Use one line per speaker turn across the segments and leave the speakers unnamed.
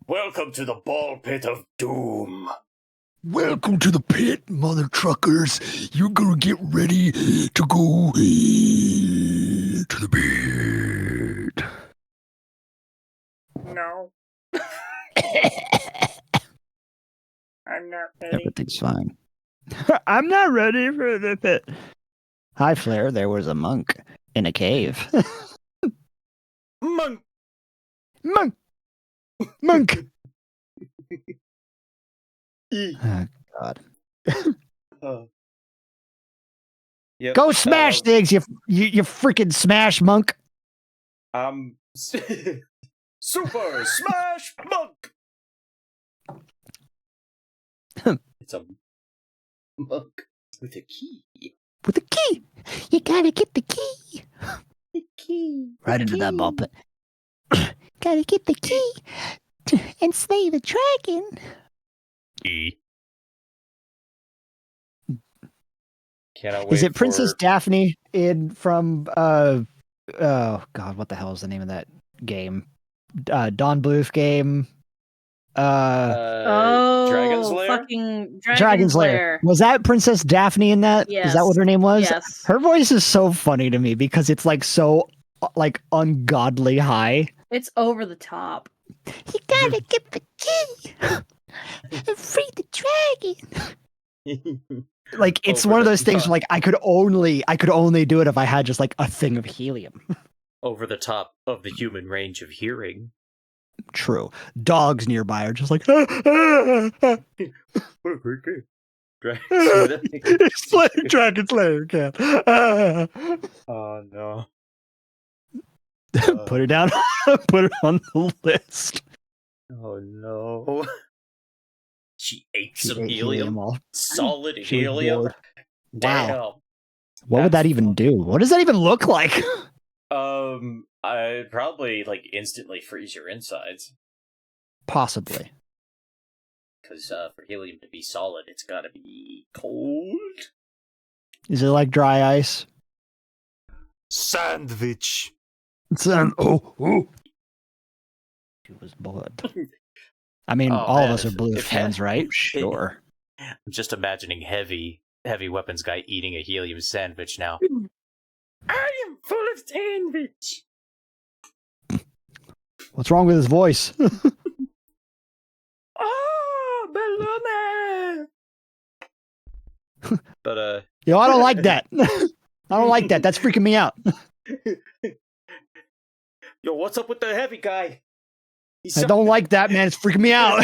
Welcome to the ball pit of doom.
Welcome to the pit, mother truckers. You're gonna get ready to go to the pit.
No. I'm not ready.
Everything's fine. I'm not ready for the pit. Hi, Flair. There was a monk in a cave.
Monk.
Monk! Monk! Oh, God.
Yep.
Go smash things, you freaking smash monk.
Super Smash Monk. It's a monk with a key.
With the key. You gotta get the key.
The key.
Right into that ball pit. Gotta get the key and slay the dragon.
Cannot wait.
Is it Princess
for...
Daphne from oh God, what the hell is the name of that game? Don Bluth game.
Dragon's Lair?
Fucking
Dragon's Lair. Was that Princess Daphne in that?
Yes.
Is that what her name was?
Yes.
Her voice is so funny to me because it's like so like ungodly high.
It's over the top.
You gotta get the key and free the dragon. Like it's
Over
one of
the
those things
top.
where, like I could only do it if I had just like a thing of helium.
Over the top of the human range of hearing.
True. Dogs nearby are just like Dragon Slayer can.
Oh no.
Put it down. Put it on the list.
Oh no. She ate
She
some
ate
helium.
all.
Solid
She was
helium.
bored.
Damn.
Wow. What would that even do? What does that even look like?
I'd probably like instantly freeze your insides.
Possibly.
Because for helium to be solid, it's gotta be cold.
Is it like dry ice?
Sandwich.
Oh. She was blood. I mean,
Oh,
all
man,
of us are blue
if-
fans, right? Sure.
I'm just imagining heavy weapons guy eating a helium sandwich now. I am full of sandwich.
What's wrong with his voice?
Oh, balloon! But
Yo, I don't like that. I don't like that. That's freaking me out.
Yo, what's up with the heavy guy?
I don't like that, man. It's freaking me out.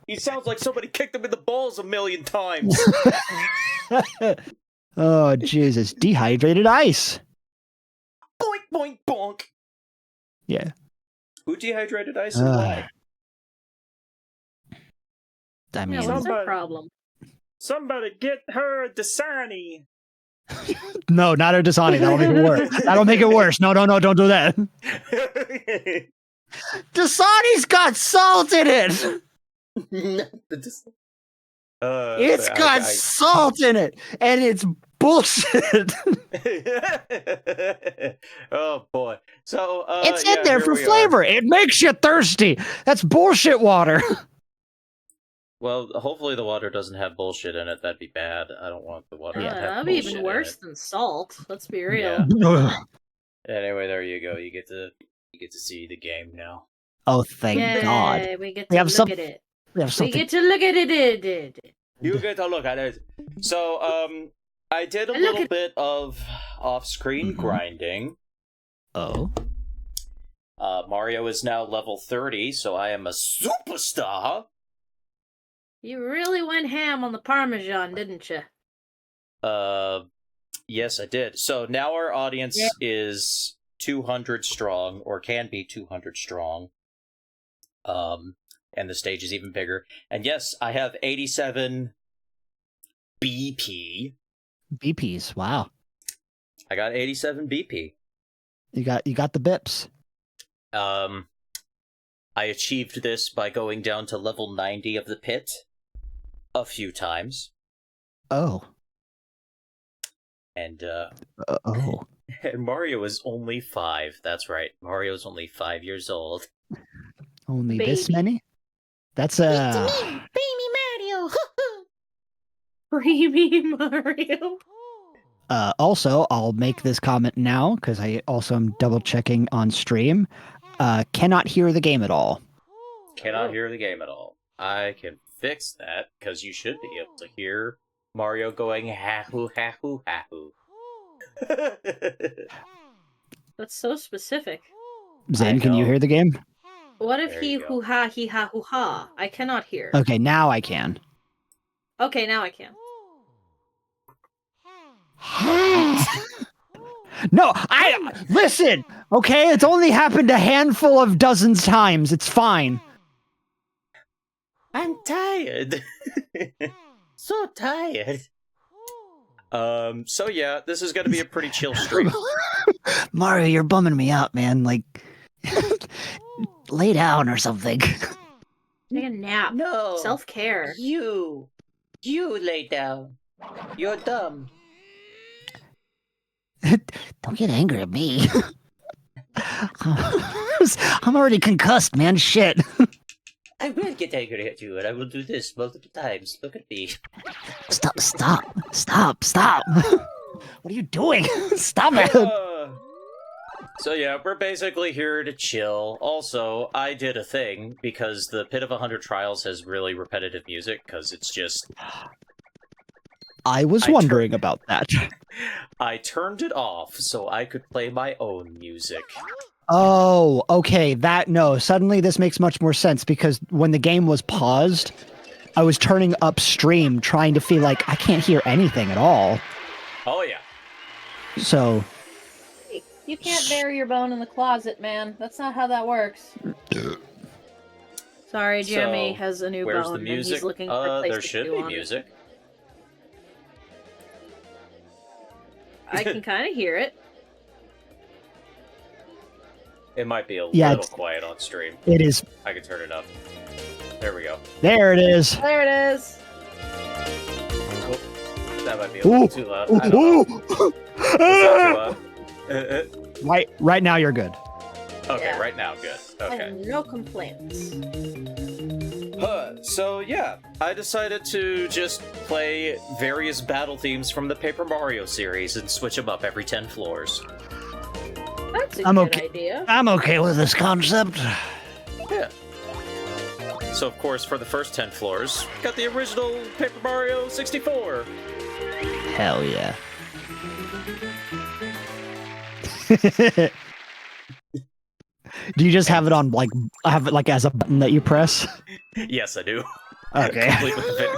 He sounds like somebody kicked him in the balls 1,000,000 times.
Oh, Jesus. Dehydrated ice.
Boink, boink, bonk.
Yeah.
Who dehydrated ice and why?
I mean,
Yeah, what's their problem?
Somebody get her a Dasani.
no, not a Dasani. That'll make it worse. That'll make it worse. No, don't do that. Dasani's got salt in it. It's got salt in it, and it's bullshit.
Oh boy! So
it's in there for flavor. It makes you thirsty. That's bullshit water.
Well, hopefully the water doesn't have bullshit in it. That'd be bad. I don't want the water to have
That'd be
bullshit
even
in
worse
it.
than salt. Let's be real.
Yeah. Anyway, there you go. You get to see the game now.
Oh, thank God!
We get to look at it.
We have something.
We get to look at it.
You get to look at it. So, I did a little bit of off-screen grinding.
Oh.
Mario is now level 30, so I am a superstar.
You really went ham on the Parmesan, didn't you?
Yes, I did. So now our audience is 200 strong, or can be 200 strong. And the stage is even bigger. And yes, I have 87 BP.
BPs, wow.
I got 87 BP.
You got the bips.
I achieved this by going down to level 90 of the pit a few times.
Oh.
And
oh.
And Mario is only 5. That's right. Mario's only 5 years old.
Only this
Baby.
many? That's
Baby Mario.
Baby Mario.
Also, I'll make this comment now because I also am double checking on stream. Cannot hear the game at all.
Cannot hear the game at all. I can fix that, because you should be able to hear Mario going ha-hoo, ha-hoo, ha-hoo.
That's so specific.
Zen, can you
know.
hear the game?
What if
There
he
you go.
hoo-ha, he-ha, hoo-ha? I cannot hear.
Okay, now I can.
Okay, now I can.
No, listen. Okay, it's only happened a handful of dozens times. It's fine.
I'm tired. So tired. So yeah, this is gonna be a pretty chill stream.
Mario, you're bumming me out, man. Like, lay down or something.
Take a nap.
No.
Self-care.
You lay down. You're dumb.
Don't get angry at me. I'm already concussed, man. Shit.
I will get angry at you, and I will do this multiple times. Look at me.
Stop. What are you doing? Stop it.
So yeah, we're basically here to chill. Also, I did a thing, because the Pit of 100 Trials has really repetitive music, because it's just...
I was wondering about that.
I turned it off so I could play my own music.
Oh, okay. Suddenly this makes much more sense because when the game was paused, I was turning upstream trying to feel like I can't hear anything at all.
Oh yeah.
So,
Hey, you can't bury your bone in the closet, man. That's not how that works. Sorry, Jeremy
So,
has a new
where's
bone
the
and
music?
he's looking for a place
There
to
should
chew
be
on it.
music.
I can kind of hear it.
It might be a
Yeah,
little quiet on stream.
it is.
I can turn it up. There we go.
There it is.
There it is.
That might be a little too loud. I don't know. Is that too loud?
Right now you're good.
Okay,
Yeah.
right now, good.
I
Okay.
have no complaints.
So yeah, I decided to just play various battle themes from the Paper Mario series and switch them up every 10 floors.
That's a
I'm
good
okay.
idea.
I'm okay with this concept.
Yeah. So of course, for the first 10 floors, got the original Paper Mario 64.
Hell yeah. Do you just have it on as a button that you press?
Yes, I do.
Okay.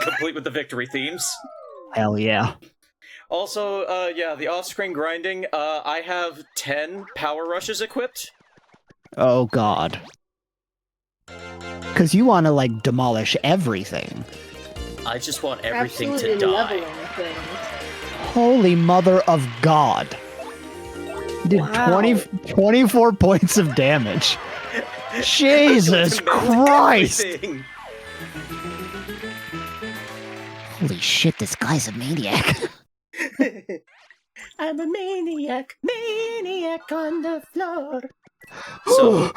complete with the victory themes.
Hell yeah.
Also, yeah, the off-screen grinding. I have 10 power rushes equipped.
Oh god. Cause you want to like demolish everything.
I just want everything
Absolutely
to die.
leveling things.
Holy mother of God. You did
Wow.
24 points of damage. Jesus
To make
Christ!
everything.
Holy shit, this guy's a maniac.
I'm a maniac on the floor. So,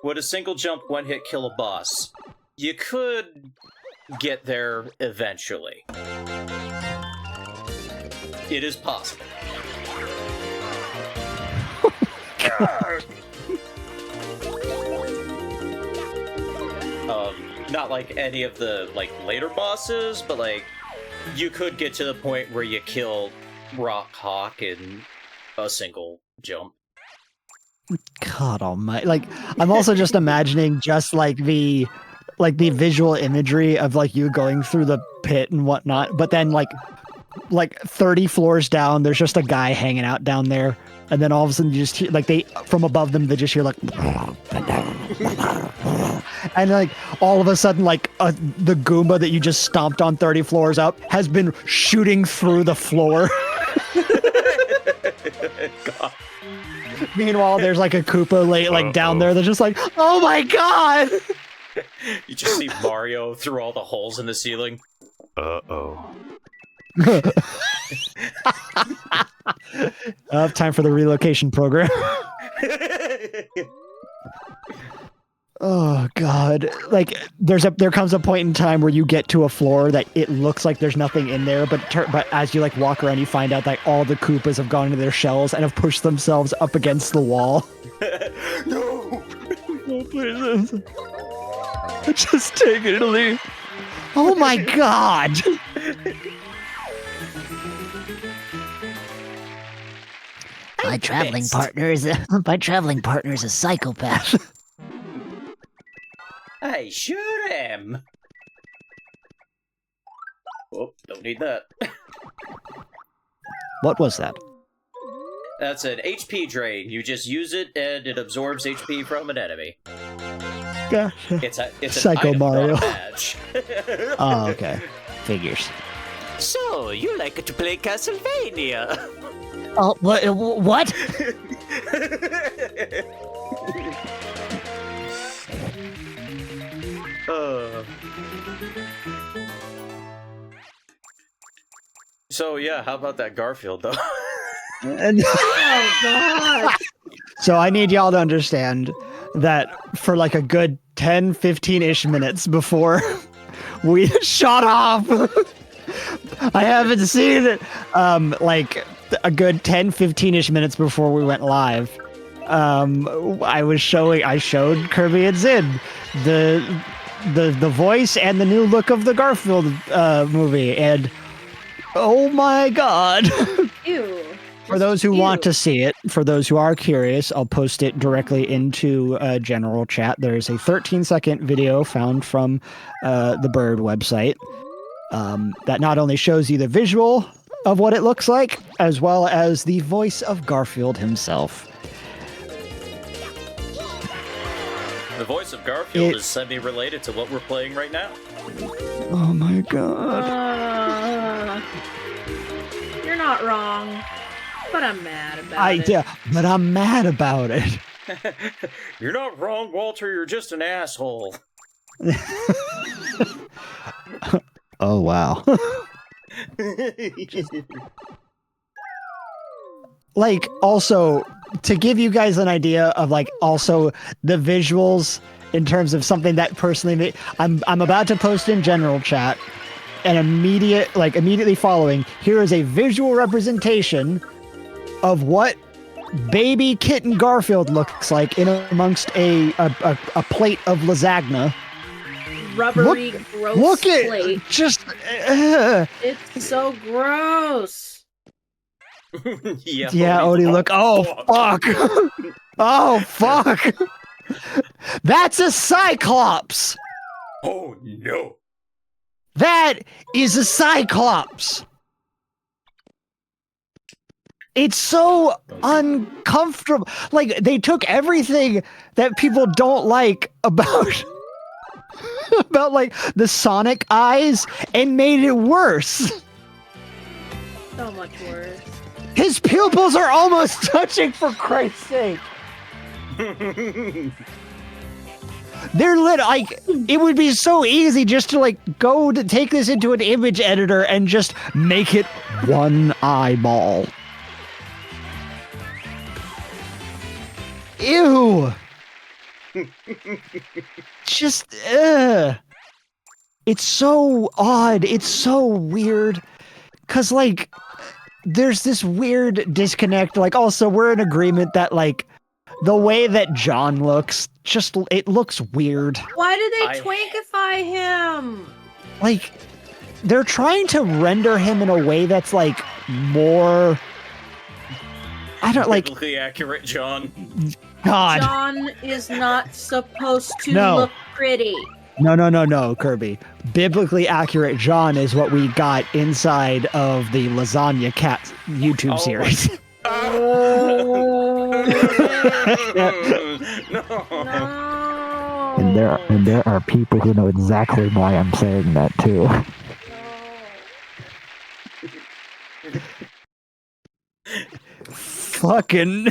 would a single jump one hit kill a boss? You could get there eventually. It is possible. Not like any of the later bosses, but you could get to the point where you kill Rock Hawk in a single jump.
God almighty. I'm also just imagining just the visual imagery of you going through the pit and whatnot, but then 30 floors down, there's just a guy hanging out down there, and then all of a sudden you just hear from above them they just hear and all of a sudden the Goomba that you just stomped on 30 floors up has been shooting through the floor.
God.
Meanwhile, there's a Koopa down there that's just oh my god!
You just see Mario through all the holes in the ceiling. Uh-oh.
Time for the relocation program. Oh god. Like there comes a point in time where you get to a floor that it looks like there's nothing in there, but as you like walk around you find out that all the Koopas have gone into their shells and have pushed themselves up against the wall.
No!
Oh, please. Just take it, Lee. Oh my god.
My traveling partner is a psychopath.
I sure am. Oh, don't need that.
What was that?
That's an HP drain. You just use it and it absorbs HP from an enemy.
Yeah.
It's an
Psycho
item,
Mario.
not a badge.
Oh, okay. Figures.
So, you like to play Castlevania?
Oh, what?
So yeah, how about that Garfield though?
Oh god.
So I need y'all to understand that for like a good 10, 15-ish minutes before we shot off, I haven't seen it, like a good 10, 15-ish minutes before we went live. I showed Kirby and Zin the voice and the new look of the Garfield movie, and oh my god.
Ew.
For those who want
Ew.
to see it, for those who are curious, I'll post it directly into general chat. There's a 13-second video found from the Bird website that not only shows you the visual of what it looks like, as well as the voice of Garfield himself.
The voice of Garfield is semi-related to what we're playing right now.
Oh my god.
You're not wrong, but I'm mad about it.
Yeah, but I'm mad about it.
You're not wrong, Walter. You're just an asshole.
Oh wow. Like, also, to give you guys an idea of, like, also the visuals in terms of something that personally made, I'm about to post in general chat, and immediately following, here is a visual representation of what baby kitten Garfield looks like in amongst a plate of lasagna.
Rubbery, gross
Look at
plate.
just.
It's so gross.
Yeah,
Odie, look. Oh, fuck. Oh, fuck. That's a Cyclops.
Oh, no.
That is a Cyclops. It's so uncomfortable. Like, they took everything that people don't like about like the Sonic eyes and made it worse.
So much worse.
His pupils are almost touching, for Christ's sake. They're like, it would be so easy just to like go to take this into an image editor and just make it one eyeball. Ew. Just, it's so odd. It's so weird. 'Cause like, there's this weird disconnect. Like, also, we're in agreement that like, the way that John looks, it looks weird.
Why did they twankify him?
Like, they're trying to render him in a way that's like more. I don't like.
Biblically accurate, John.
God.
John is not supposed to
No.
look pretty.
No, Kirby. Biblically accurate John is what we got inside of the Lasagna Cat YouTube series.
Oh.
No.
No.
And there are people who know exactly why I'm saying that too. Fucking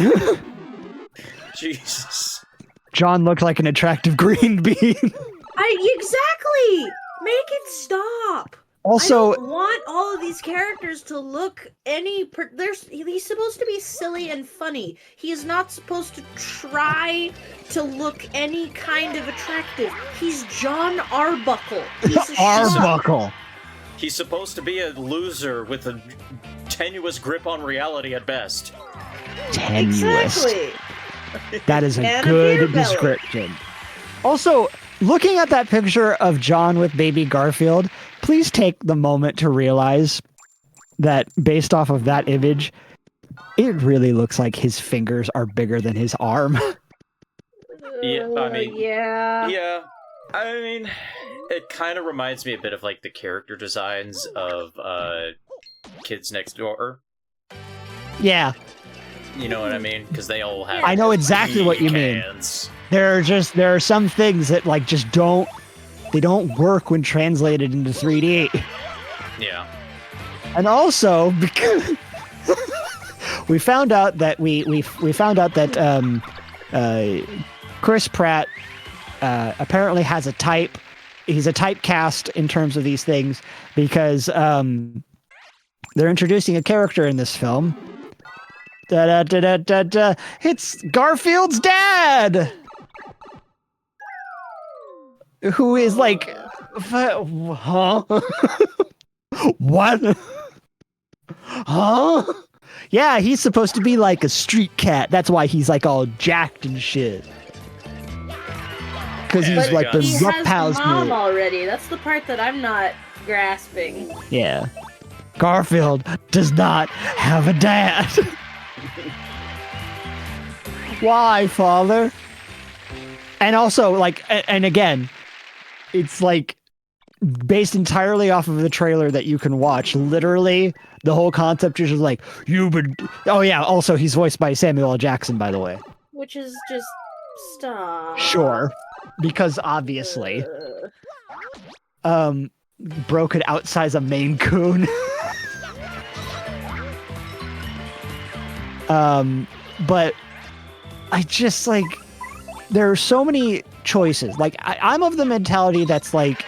Jesus.
John looked like an attractive green bean.
Exactly. Make it stop.
Also,
I don't want all of these characters to look he's supposed to be silly and funny. He is not supposed to try to look any kind of attractive. He's John Arbuckle. He's a schmuck.
Arbuckle.
He's supposed to be a loser with a tenuous grip on reality at best.
Tenuous.
Exactly.
That is a
And a beer
good
belly.
description. Also, looking at that picture of John with baby Garfield, please take the moment to realize that based off of that image, it really looks like his fingers are bigger than his arm.
Yeah, I mean,
yeah.
Yeah, I mean, it kind of reminds me a bit of like the character designs of Kids Next Door.
Yeah,
You know what I mean? Because they all have.
I know exactly what you mean.
hands.
there are some things that like just don't work when translated into 3D.
Yeah.
And also because we found out that Chris Pratt apparently has a type. He's a typecast in terms of these things because they're introducing a character in this film. It's Garfield's dad, who is like, huh? What? Huh? Yeah, he's supposed to be like a street cat. That's why he's like all jacked and shit. Because he's
But
like the
He
rough
has
house
mom
dude.
already. That's the part that I'm not grasping.
Yeah. Garfield does not have a dad. Why, father? And also, like, and again, it's like based entirely off of the trailer that you can watch. Literally, the whole concept is just like, you've been. Oh, yeah, also, he's voiced by Samuel L. Jackson, by the way.
Which is just stop.
Sure. Because obviously,
Uh,
Bro could outsize a Maine Coon. But I just like there are so many choices. Like I'm of the mentality that's like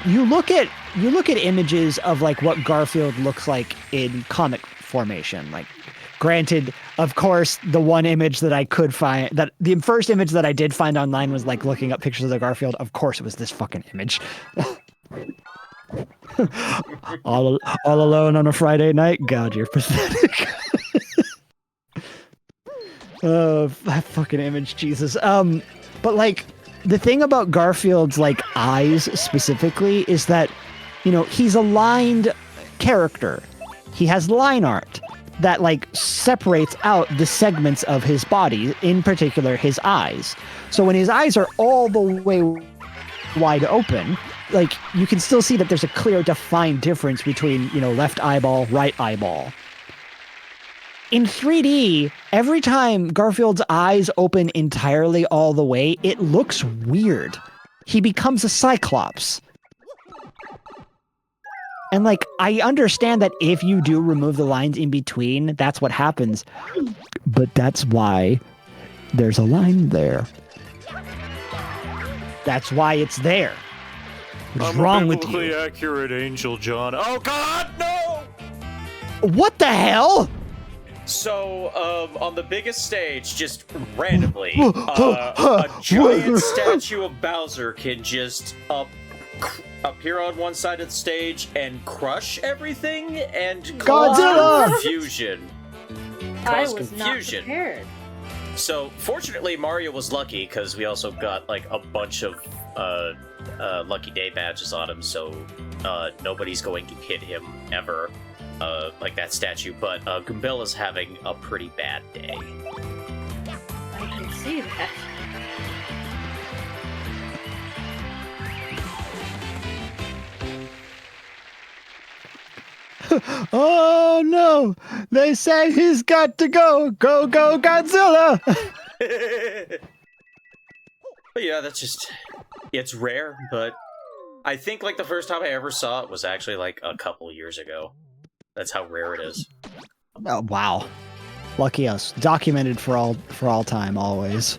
you look at images of like what Garfield looks like in comic formation. Like granted, of course, the one image that I could find that the first image that I did find online was like looking up pictures of the Garfield. Of course it was this fucking image. all alone on a Friday night? God, you're pathetic. That fucking image, Jesus. But like the thing about Garfield's like eyes specifically is that, you know, he's a lined character. He has line art that like separates out the segments of his body, in particular his eyes. So when his eyes are all the way wide open, like you can still see that there's a clear defined difference between, you know, left eyeball, right eyeball. In 3D, every time Garfield's eyes open entirely all the way, it looks weird. He becomes a Cyclops. And like, I understand that if you do remove the lines in between, that's what happens. But that's why there's a line there. That's why it's there. What's wrong with you?
accurate angel, John. Oh God, no!
What the hell?
So, on the biggest stage, just randomly, a giant statue of Bowser can just appear on one side of the stage and crush everything and cause
Godzilla!
confusion.
I
Cause
was
confusion.
not prepared.
So, fortunately, Mario was lucky because we also got like a bunch of Lucky Day badges on him, so nobody's going to hit him ever. Like that statue, but Goombella's having a pretty bad day.
I can see that.
Oh no! They say he's got to go! Go, go, Godzilla!
But yeah, that's just... It's rare, but I think like the first time I ever saw it was actually like a couple years ago. That's how rare it is.
Oh, wow. Lucky us. Documented for all time, always.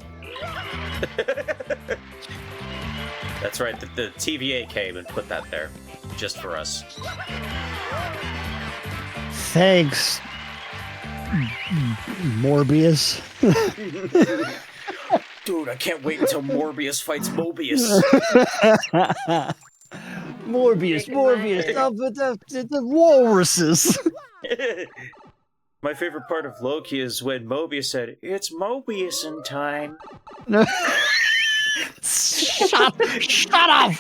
That's right, the TVA came and put that there. just for us.
Thanks, Morbius.
Dude, I can't wait until Morbius fights Mobius.
Morbius, the walruses.
My favorite part of Loki is when Mobius said, "It's Mobius in time."
Shut up!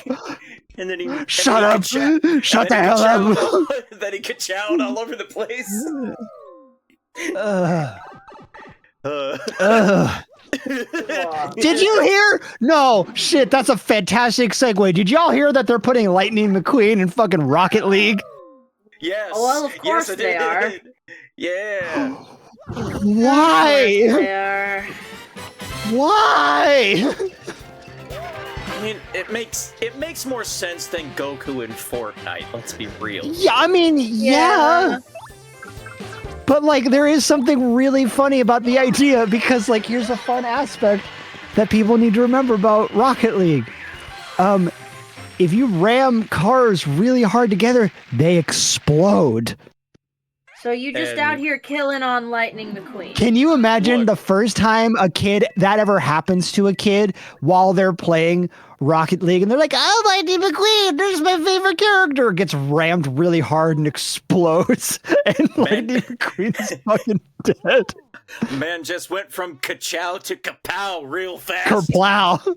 And then he
Shut up! Shut the hell up!
Then he ka-chowed all over the place.
Did you hear? No, shit, that's a fantastic segue. Did y'all hear that they're putting Lightning McQueen in fucking Rocket League?
Yes.
Oh, well, of course
yes, I
they
did.
are.
Yeah.
Why?
There.
Why?
I mean, it makes more sense than Goku in Fortnite. Let's be real.
Yeah, I mean, yeah. But, like, there is something really funny about the idea because, like, here's a fun aspect that people need to remember about Rocket League. If you ram cars really hard together, they explode.
So you just
And-
out here killing on Lightning McQueen.
Can you imagine
Look.
the first time a kid that ever happens to a kid while they're playing Rocket League and they're like, "Oh, Lightning McQueen, there's my favorite character," gets rammed really hard and explodes, and Lightning McQueen's fucking dead.
Man just went from ka-chow to kapow real fast.
Kerplow.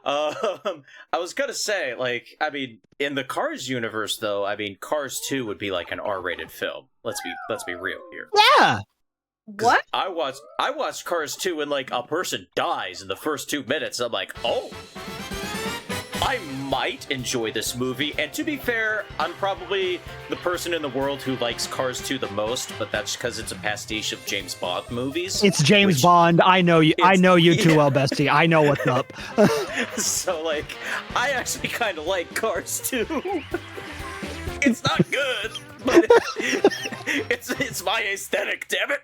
I was gonna say, like, I mean, in the Cars universe, though, I mean, Cars 2 would be like an R-rated film. Let's be real here.
Yeah.
'Cause
What?
I watched Cars 2 and like a person dies in the first 2 minutes. I'm like, oh, I might enjoy this movie. And to be fair, I'm probably the person in the world who likes Cars 2 the most, but that's because it's a pastiche of James Bond movies.
It's James
which-
Bond. I know you. I
It's-
know you too
yeah.
well, bestie. I know what's up.
So, like, I actually kind of like Cars 2. It's not good, but it's my aesthetic, damn it.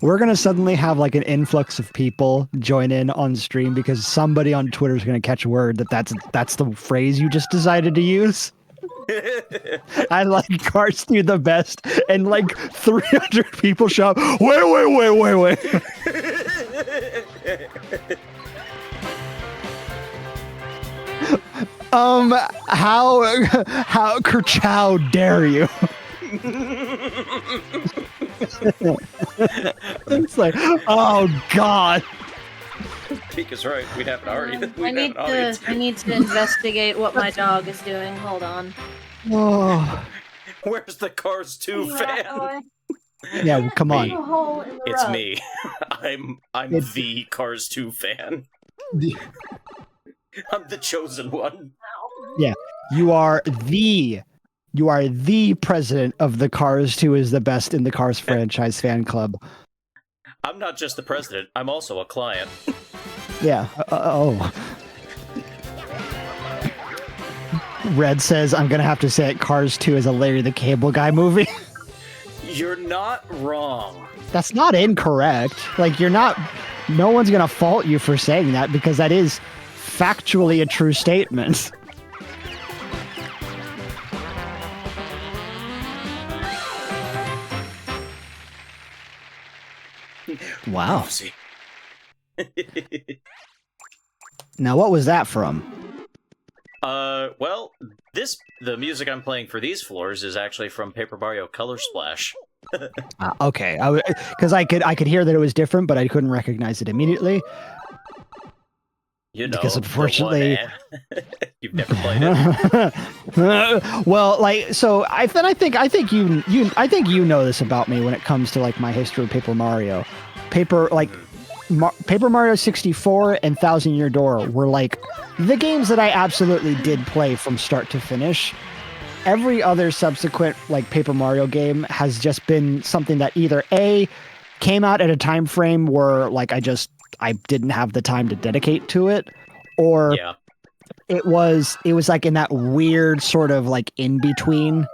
We're gonna suddenly have like an influx of people join in on stream because somebody on Twitter is gonna catch word that that's the phrase you just decided to use. I like Cars 2 the best, and like 300 people shout, wait. How Kerchow dare you? It's like, oh god.
Peak is right. We'd have an already.
I need to investigate what my dog is doing. Hold on.
Oh.
Where's the Cars 2 fan?
Yeah, well, come on.
Me.
Hole in the
It's
rug.
me. I'm
It's-
the Cars 2 fan. I'm the chosen one.
You are the president of the Cars 2 is the best in the Cars franchise fan club.
I'm not just the president. I'm also a client.
Yeah. Oh. Red says, I'm going to have to say it, Cars 2 is a Larry the Cable Guy movie.
You're not wrong.
That's not incorrect. Like, no one's going to fault you for saying that because that is factually a true statement. Wow.
See.
Now, what was that from?
Well, the music I'm playing for these floors is actually from Paper Mario Color Splash.
Okay, because I could hear that it was different, but I couldn't recognize it immediately.
You know,
Because
the one,
unfortunately-
you've never played it.
Well, like, so I think you know this about me when it comes to like my history of Paper Mario. Paper Mario 64 and Thousand Year Door were like the games that I absolutely did play from start to finish. Every other subsequent like Paper Mario game has just been something that either A, came out at a time frame where like I didn't have the time to dedicate to it, or
Yeah.
it was like in that weird sort of like in between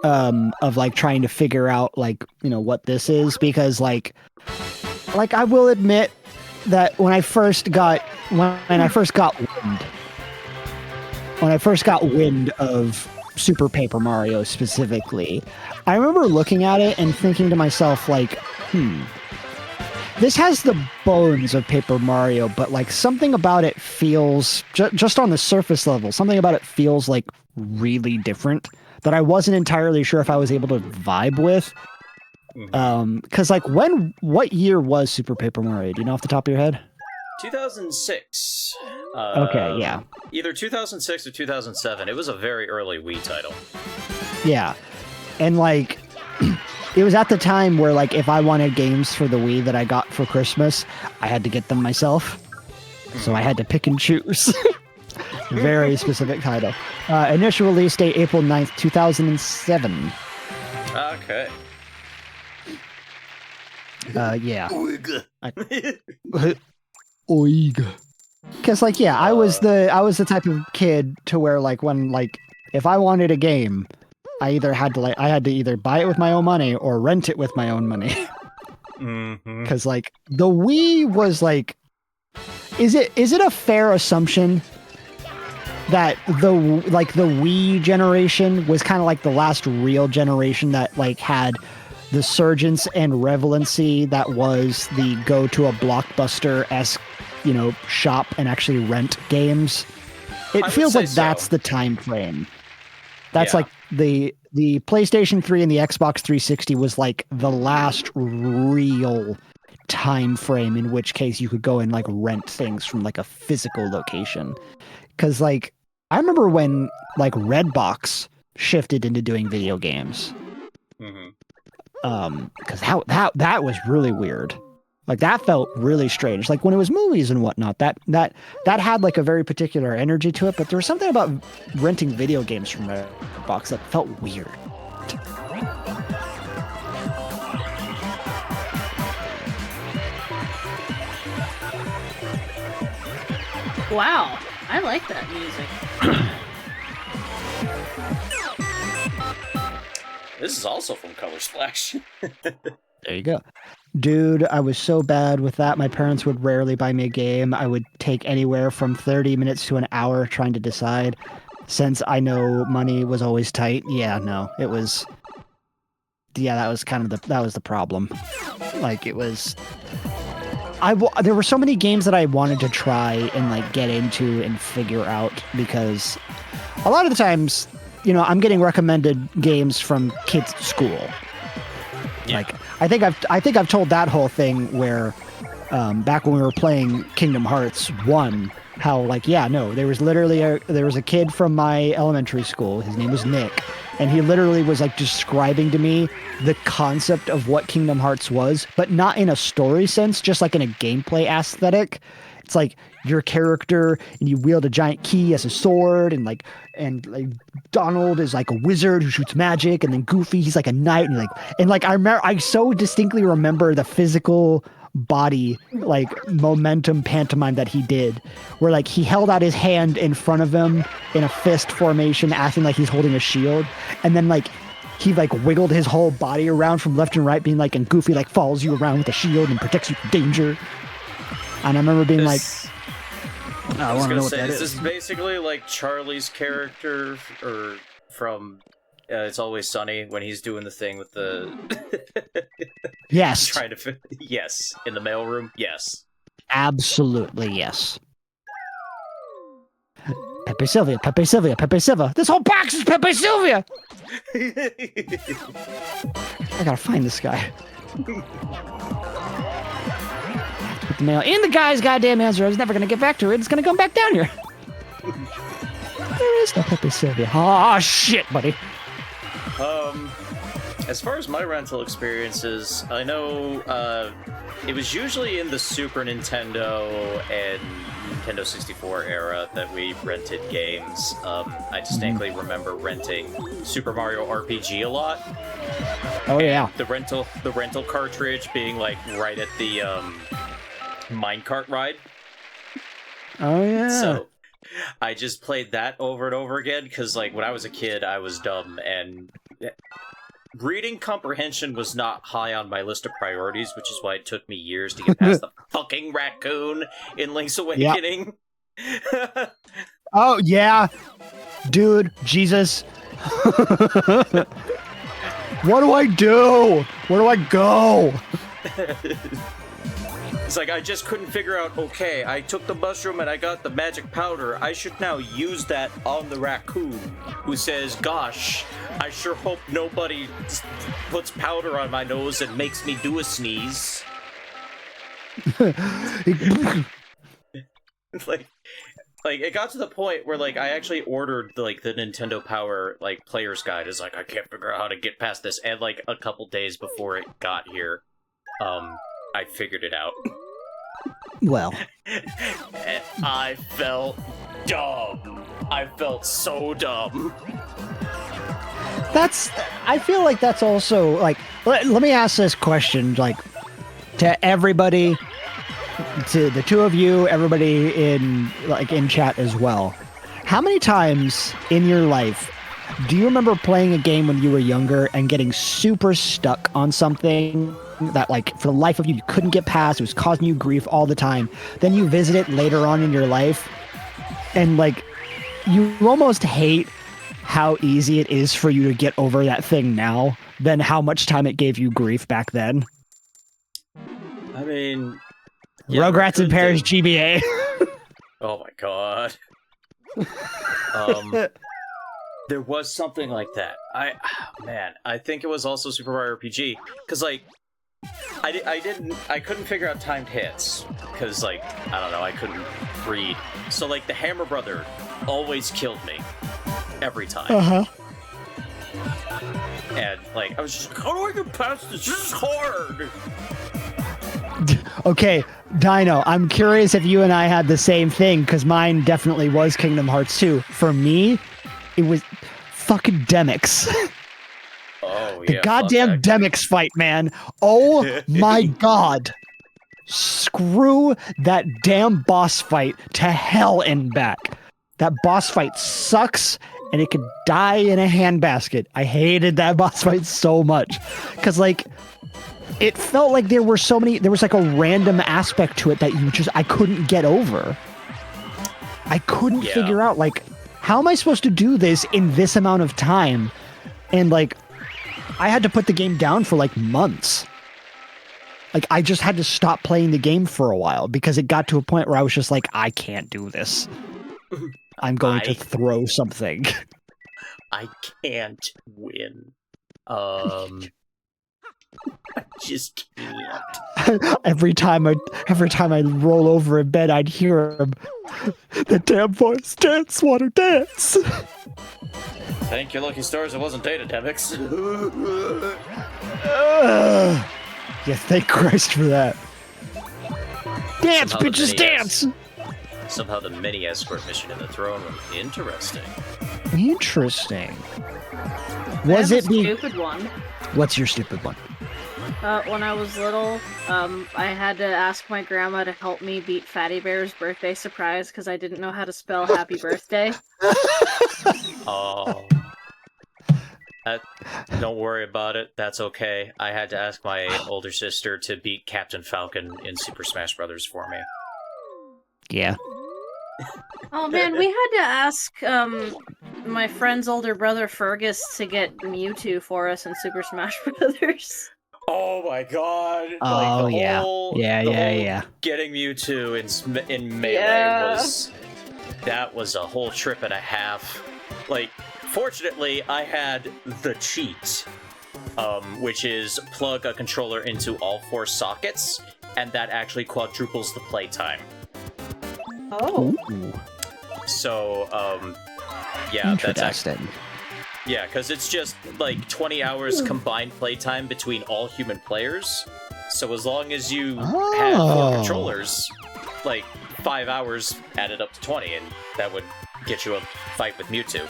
of like trying to figure out like, you know, what this is, because like I will admit that when I first got Wind, when I first got wind of Super Paper Mario specifically, I remember looking at it and thinking to myself, like, this has the bones of Paper Mario, but like something about it feels, just on the surface level, something about it feels like really different that I wasn't entirely sure if I was able to vibe with. Because like what year was Super Paper Mario? Do you know off the top of your head?
2006.
Okay, yeah.
Either 2006 or 2007. It was a very early Wii title.
Yeah. And like it was at the time where like if I wanted games for the Wii that I got for Christmas, I had to get them myself. So I had to pick and choose. Very specific title. Initial release date April 9th, 2007.
Okay.
Yeah.
Oiga.
Oiga. Because like yeah, I was the type of kid to where like when like if I wanted a game, I had to either buy it with my own money or rent it with my own money. Because like the Wii was like, is it a fair assumption that the Wii generation was kind of like the last real generation that like had the surgence and relevancy that was the go to a Blockbuster-esque, shop and actually rent games? It feels like that's the time frame. That's like the PlayStation 3 and the Xbox 360 was like the last real time frame in which case you could go and like rent things from like a physical location. Because like I remember when like Redbox shifted into doing video games. Because that was really weird. Like that felt really strange. Like when it was movies and whatnot, that had like a very particular energy to it. But there was something about renting video games from Redbox that felt weird.
Wow, I like that music.
This is also from Color Splash.
There you go. Dude, I was so bad with that. My parents would rarely buy me a game. I would take anywhere from 30 minutes to an hour trying to decide. Since I know money was always tight. Yeah, no, it was... Yeah, that was kind of that was the problem. Like, it was... there were so many games that I wanted to try and, like, get into and figure out because a lot of the times, I'm getting recommended games from kids' school. Yeah. Like I think I've told that whole thing where back when we were playing Kingdom Hearts 1, how like there was a kid from my elementary school, his name was Nick, and he literally was like describing to me the concept of what Kingdom Hearts was, but not in a story sense, just like in a gameplay aesthetic. It's like your character and you wield a giant key as a sword and Donald is like a wizard who shoots magic, and then Goofy, he's like a knight, and I so distinctly remember the physical body like momentum pantomime that he did, where like he held out his hand in front of him in a fist formation, acting like he's holding a shield, and then like he like wiggled his whole body around from left and right, being like, and Goofy like follows you around with a shield and protects you from danger. And I remember being I want to know what that is.
Is this basically like Charlie's character or from It's Always Sunny when he's doing the thing with the...
Yes.
Trying to fit... Yes. In the mailroom? Yes.
Absolutely, yes. Pepe Sylvia, Pepe Sylvia, Pepe Sylvia. This whole box is Pepe Sylvia! I gotta find this guy. Put the mail in the guy's goddamn answer. I was never gonna get back to it. It's gonna come back down here. There is no Pepe Sylvia. Oh shit, buddy.
As far as my rental experiences, I know it was usually in the Super Nintendo and Nintendo 64 era that we rented games. I distinctly remember renting Super Mario RPG a lot.
Oh yeah.
The rental cartridge being like right at the minecart ride.
Oh yeah.
So I just played that over and over again because like when I was a kid I was dumb and reading comprehension was not high on my list of priorities, which is why it took me years to get past the fucking raccoon in Link's Awakening. Yep.
Oh yeah, dude, Jesus. What do I do? Where do I go?
It's like, I just couldn't figure out, okay, I took the mushroom and I got the magic powder. I should now use that on the raccoon who says, gosh, I sure hope nobody puts powder on my nose and makes me do a sneeze. Like it got to the point where like I actually ordered the Nintendo Power like player's guide. Is like, I can't figure out how to get past this, and like a couple days before it got here, I figured it out.
Well,
And I felt dumb. I felt so dumb.
I feel like that's also like, let me ask this question, like, to everybody, to the two of you, everybody in chat as well. How many times in your life do you remember playing a game when you were younger and getting super stuck on something that, like, for the life of you, you couldn't get past, it was causing you grief all the time, then you visit it later on in your life, and, like, you almost hate how easy it is for you to get over that thing now than how much time it gave you grief back then?
I mean, yeah,
Rugrats in Paris GBA.
Oh my god. There was something like that. I think it was also Super Mario RPG, because like I couldn't figure out timed hits because like I don't know, I couldn't read. So like the Hammer Brother always killed me every time. And like I was just like, how do I get past this? This is hard.
Okay, Dino, I'm curious if you and I had the same thing, because mine definitely was Kingdom Hearts 2. For me, it was fucking Demix.
Oh,
the
yeah,
goddamn Demix fight, man. Oh my god. Screw that damn boss fight to hell and back. That boss fight sucks, and it could die in a handbasket. I hated that boss fight so much. Because, like, it felt like there was like a random aspect to it that I couldn't get over. I couldn't figure out, like, how am I supposed to do this in this amount of time? And, like, I had to put the game down for, like, months. Like, I just had to stop playing the game for a while because it got to a point where I was just like, I can't do this. I'm going to throw something.
I can't win. I just can't.
Every time I roll over in bed, I'd hear him. The damn voice, dance, water, dance.
Thank your lucky stars it wasn't Data Demix.
Yeah, thank Christ for that. Dance,
Somehow
bitches, dance!
Somehow the mini escort mission in the throne room. Interesting.
Interesting.
Was it the stupid one?
What's your stupid one?
When I was little, I had to ask my grandma to help me beat Fatty Bear's birthday surprise because I didn't know how to spell happy birthday.
Oh. Don't worry about it. That's okay. I had to ask my older sister to beat Captain Falcon in Super Smash Bros. For me.
Yeah.
Oh man, we had to ask my friend's older brother Fergus to get Mewtwo for us in Super Smash Brothers.
Oh my god!
Oh
like
yeah.
Whole,
Yeah.
Getting Mewtwo in Melee was a whole trip and a half. Like, fortunately, I had the cheat, which is plug a controller into all 4 sockets, and that actually quadruples the playtime.
Oh.
Ooh.
So, yeah, that's
interesting.
Yeah, because it's just like 20 hours combined playtime between all human players. So as long as you had 4 controllers, like 5 hours added up to 20, and that would get you a fight with Mewtwo.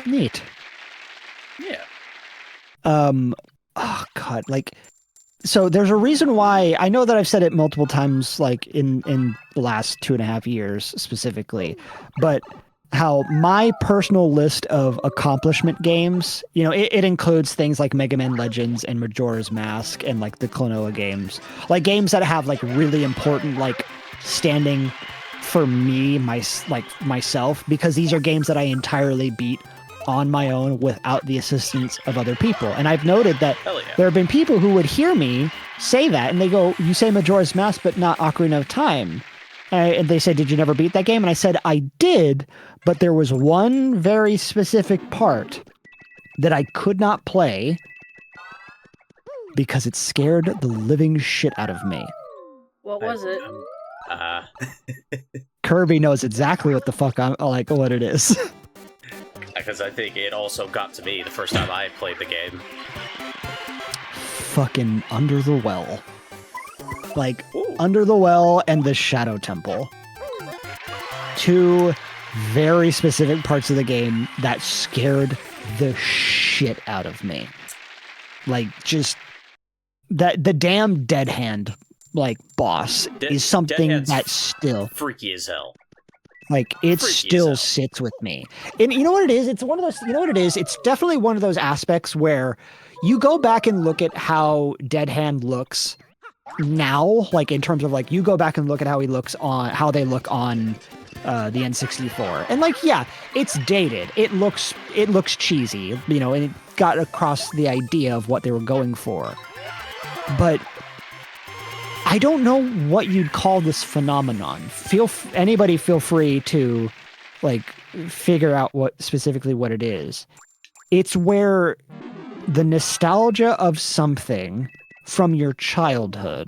Neat.
Yeah.
Oh god, like, so there's a reason why, I know that I've said it multiple times, like in the last 2.5 years specifically, but how my personal list of accomplishment games, you know, it includes things like Mega Man Legends and Majora's Mask and like the Klonoa games, like games that have like really important, like standing for me, myself, because these are games that I entirely beat on my own without the assistance of other people. And I've noted that
Hell yeah.
there have been people who would hear me say that, and they go, "You say Majora's Mask, but not Ocarina of Time." And they said, "Did you never beat that game?" And I said, "I did, but there was one very specific part that I could not play because it scared the living shit out of me."
What was it?
Kirby knows exactly what the fuck I'm like, what it is.
Because I think it also got to me the first time I played the game.
Fucking Under the Well. Like,
Ooh.
Under the Well and the Shadow Temple. Two very specific parts of the game that scared the shit out of me. Like, just that the damn Dead Hand like boss is something
Dead Hand's
that still
freaky as hell.
like it
Freaky as
still
hell.
sits with me. And you know what it is? It's one of those, you know what it is? It's definitely one of those aspects where you go back and look at how Dead Hand looks now, like in terms of like you go back and look at how he looks on how they look on the N64. And like, yeah, it's dated. It looks cheesy, you know, and it got across the idea of what they were going for. But I don't know what you'd call this phenomenon. Anybody feel free to like figure out what specifically what it is. It's where the nostalgia of something from your childhood,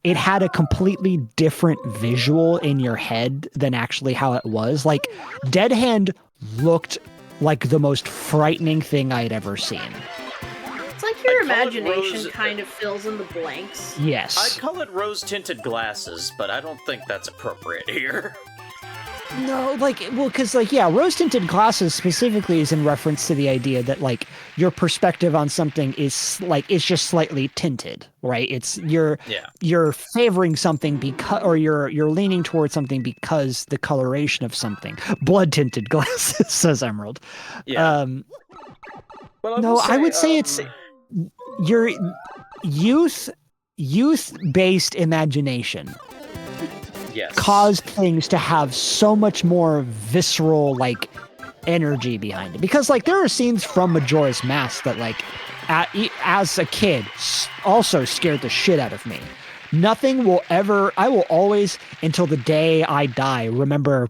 it had a completely different visual in your head than actually how it was. Like Dead Hand looked like the most frightening thing I'd ever seen.
It's like your
I'd call it
imagination
rose-
kind of fills in the blanks.
Yes.
I'd call it rose-tinted glasses, but I don't think that's appropriate here.
No, like, well, because, like, yeah, rose-tinted glasses specifically is in reference to the idea that, like, your perspective on something is, like, it's just slightly tinted, right? It's, you're favoring something because, or you're leaning towards something because the coloration of something. Blood-tinted glasses, says Emerald.
Yeah. Well,
No, I would say it's your youth-based imagination.
Yes.
Caused things to have so much more visceral, like, energy behind it. Because, like, there are scenes from Majora's Mask that, like, as a kid, also scared the shit out of me. Nothing will ever, I will always, until the day I die, remember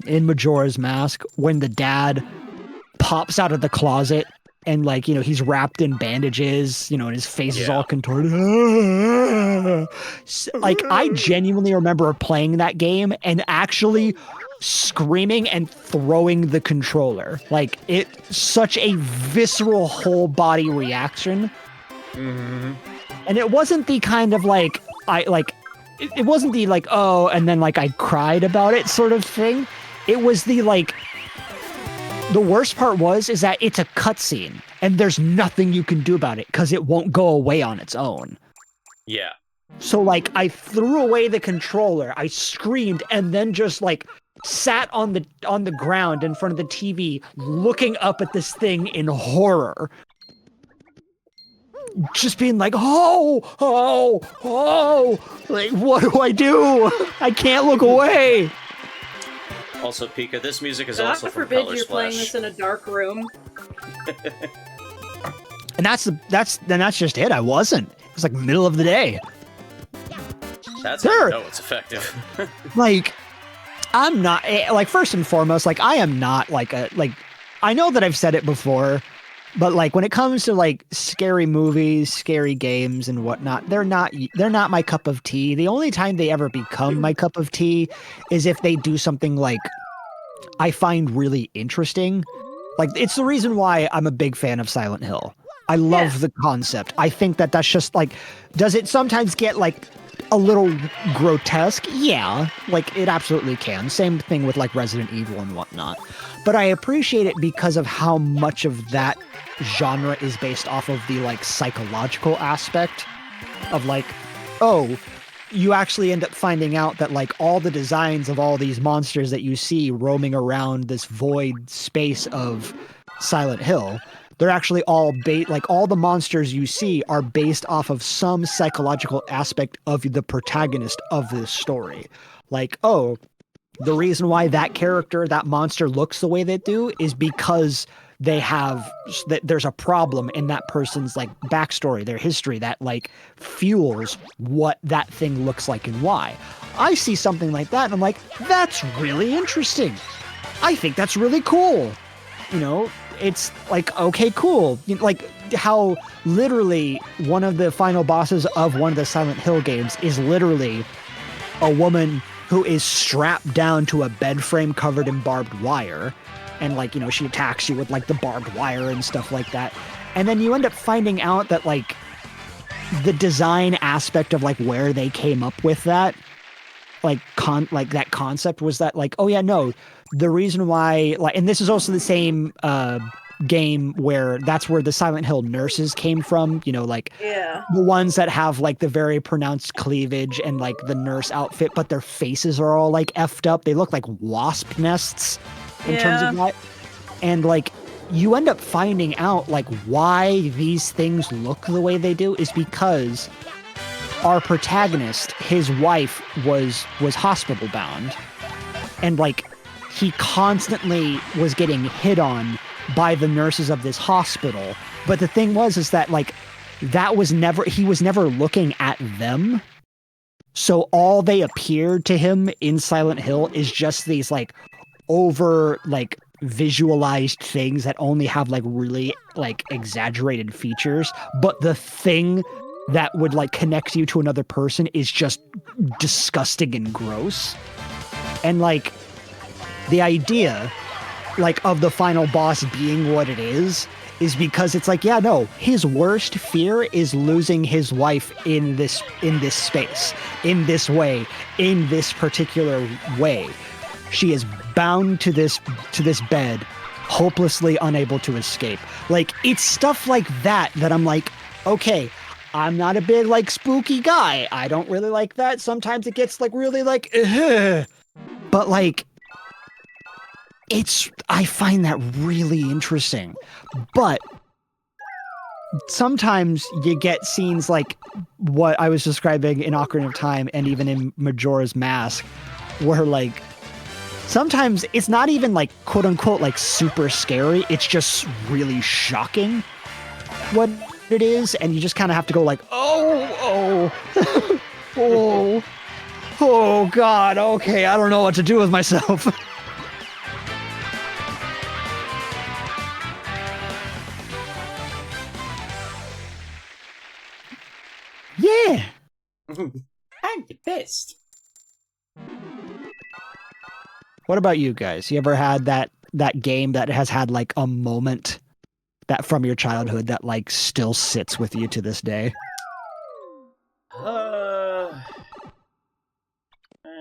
in Majora's Mask when the dad pops out of the closet and, like, you know, he's wrapped in bandages, you know, and his face is all contorted. Like, I genuinely remember playing that game and actually screaming and throwing the controller. Like, it's such a visceral whole body reaction.
Mm-hmm.
And it wasn't the kind of, like, it wasn't the, like, oh, and then, like, I cried about it sort of thing. It was the, like, the worst part is that it's a cutscene, and there's nothing you can do about it because it won't go away on its own.
Yeah.
So, like, I threw away the controller, I screamed, and then just, like, sat on the ground in front of the TV, looking up at this thing in horror. Just being like, oh, like, what do I do? I can't look away.
Also, Pika, this music is
God
also from
forbid
Color
you're playing
Splash.
this in a dark room.
And that's just it. I wasn't. It was like middle of the day.
That's how you know it's effective.
Like, I'm not, like, first and foremost, like, I am not like I know that I've said it before, but like when it comes to like scary movies, scary games and whatnot, they're not my cup of tea. The only time they ever become my cup of tea is if they do something like I find really interesting. Like, it's the reason why I'm a big fan of Silent Hill. I love the concept. I think that that's just like, does it sometimes get like a little grotesque? Yeah, like it absolutely can. Same thing with like Resident Evil and whatnot. But I appreciate it because of how much of that genre is based off of the like psychological aspect of like, oh, you actually end up finding out that like all the designs of all these monsters that you see roaming around this void space of Silent Hill, they're actually all like all the monsters you see are based off of some psychological aspect of the protagonist of this story. Like, oh, the reason why that character, that monster looks the way they do is because there's a problem in that person's like backstory, their history that like fuels what that thing looks like and why. I see something like that and I'm like, that's really interesting. I think that's really cool. You know, it's like, okay, cool. You know, like how literally one of the final bosses of one of the Silent Hill games is literally a woman who is strapped down to a bed frame covered in barbed wire. And like, you know, she attacks you with like the barbed wire and stuff like that. And then you end up finding out that like the design aspect of like where they came up with that, like that concept was that like, oh yeah, no, the reason why, like, and this is also the same game where that's where the Silent Hill nurses came from, you know, like
Yeah.
the ones that have like the very pronounced cleavage and like the nurse outfit, but their faces are all like effed up. They look like wasp nests in terms of that. And like you end up finding out like why these things look the way they do is because our protagonist, his wife was hospital bound, and like he constantly was getting hit on by the nurses of this hospital. But the thing is that like he was never looking at them. So all they appeared to him in Silent Hill is just these like over like visualized things that only have like really like exaggerated features, but the thing that would like connect you to another person is just disgusting and gross. And like the idea like of the final boss being what it is because it's like, yeah, no, his worst fear is losing his wife in this space, in this way, in this particular way. She is bound to this bed, hopelessly unable to escape. Like, it's stuff like that I'm like, okay, I'm not a big like spooky guy. I don't really like that. Sometimes it gets like really like, ugh. But like, I find that really interesting. But sometimes you get scenes like what I was describing in Ocarina of Time and even in Majora's Mask, where like, sometimes it's not even like quote unquote like super scary. It's just really shocking what it is. And you just kind of have to go like, oh, God. Okay. I don't know what to do with myself. Yeah.
I'm the best.
What about you guys? You ever had that game that has had like a moment that from your childhood that like still sits with you to this day?
Trying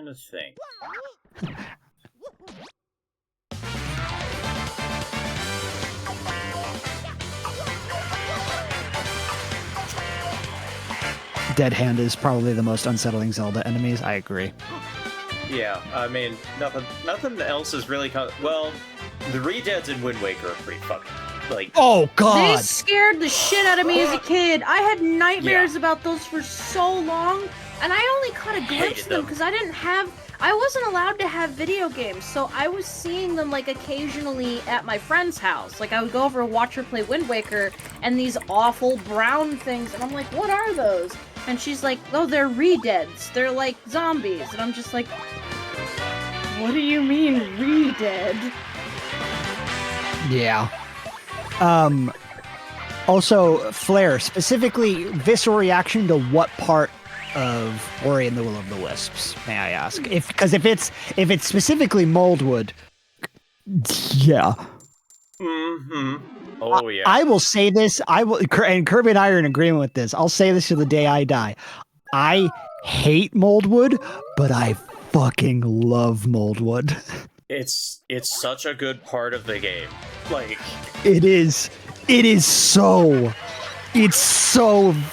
to think.
Dead Hand is probably the most unsettling Zelda enemies. I agree.
Yeah, I mean, nothing else is really... Well, the Redeads in Wind Waker are pretty fucking... Like...
Oh, God!
They scared the shit out of me as a kid. I had nightmares about those for so long, and I only caught a glimpse of them because I wasn't allowed to have video games, so I was seeing them like occasionally at my friend's house. Like I would go over and watch her play Wind Waker, and these awful brown things, and I'm like, what are those? And she's like, oh, they're Redeads. They're like zombies. And I'm just like, what do you mean, Redead?
Yeah. Also, Flare, specifically visceral reaction to what part of Ori and the Will of the Wisps, may I ask? Because if it's specifically Moldwood, yeah.
Mm-hmm. Oh, yeah.
I will say this, and Kirby and I are in agreement with this. I'll say this to the day I die. I hate Moldwood, but I fucking love Moldwood.
It's such a good part of the game. Like...
It's so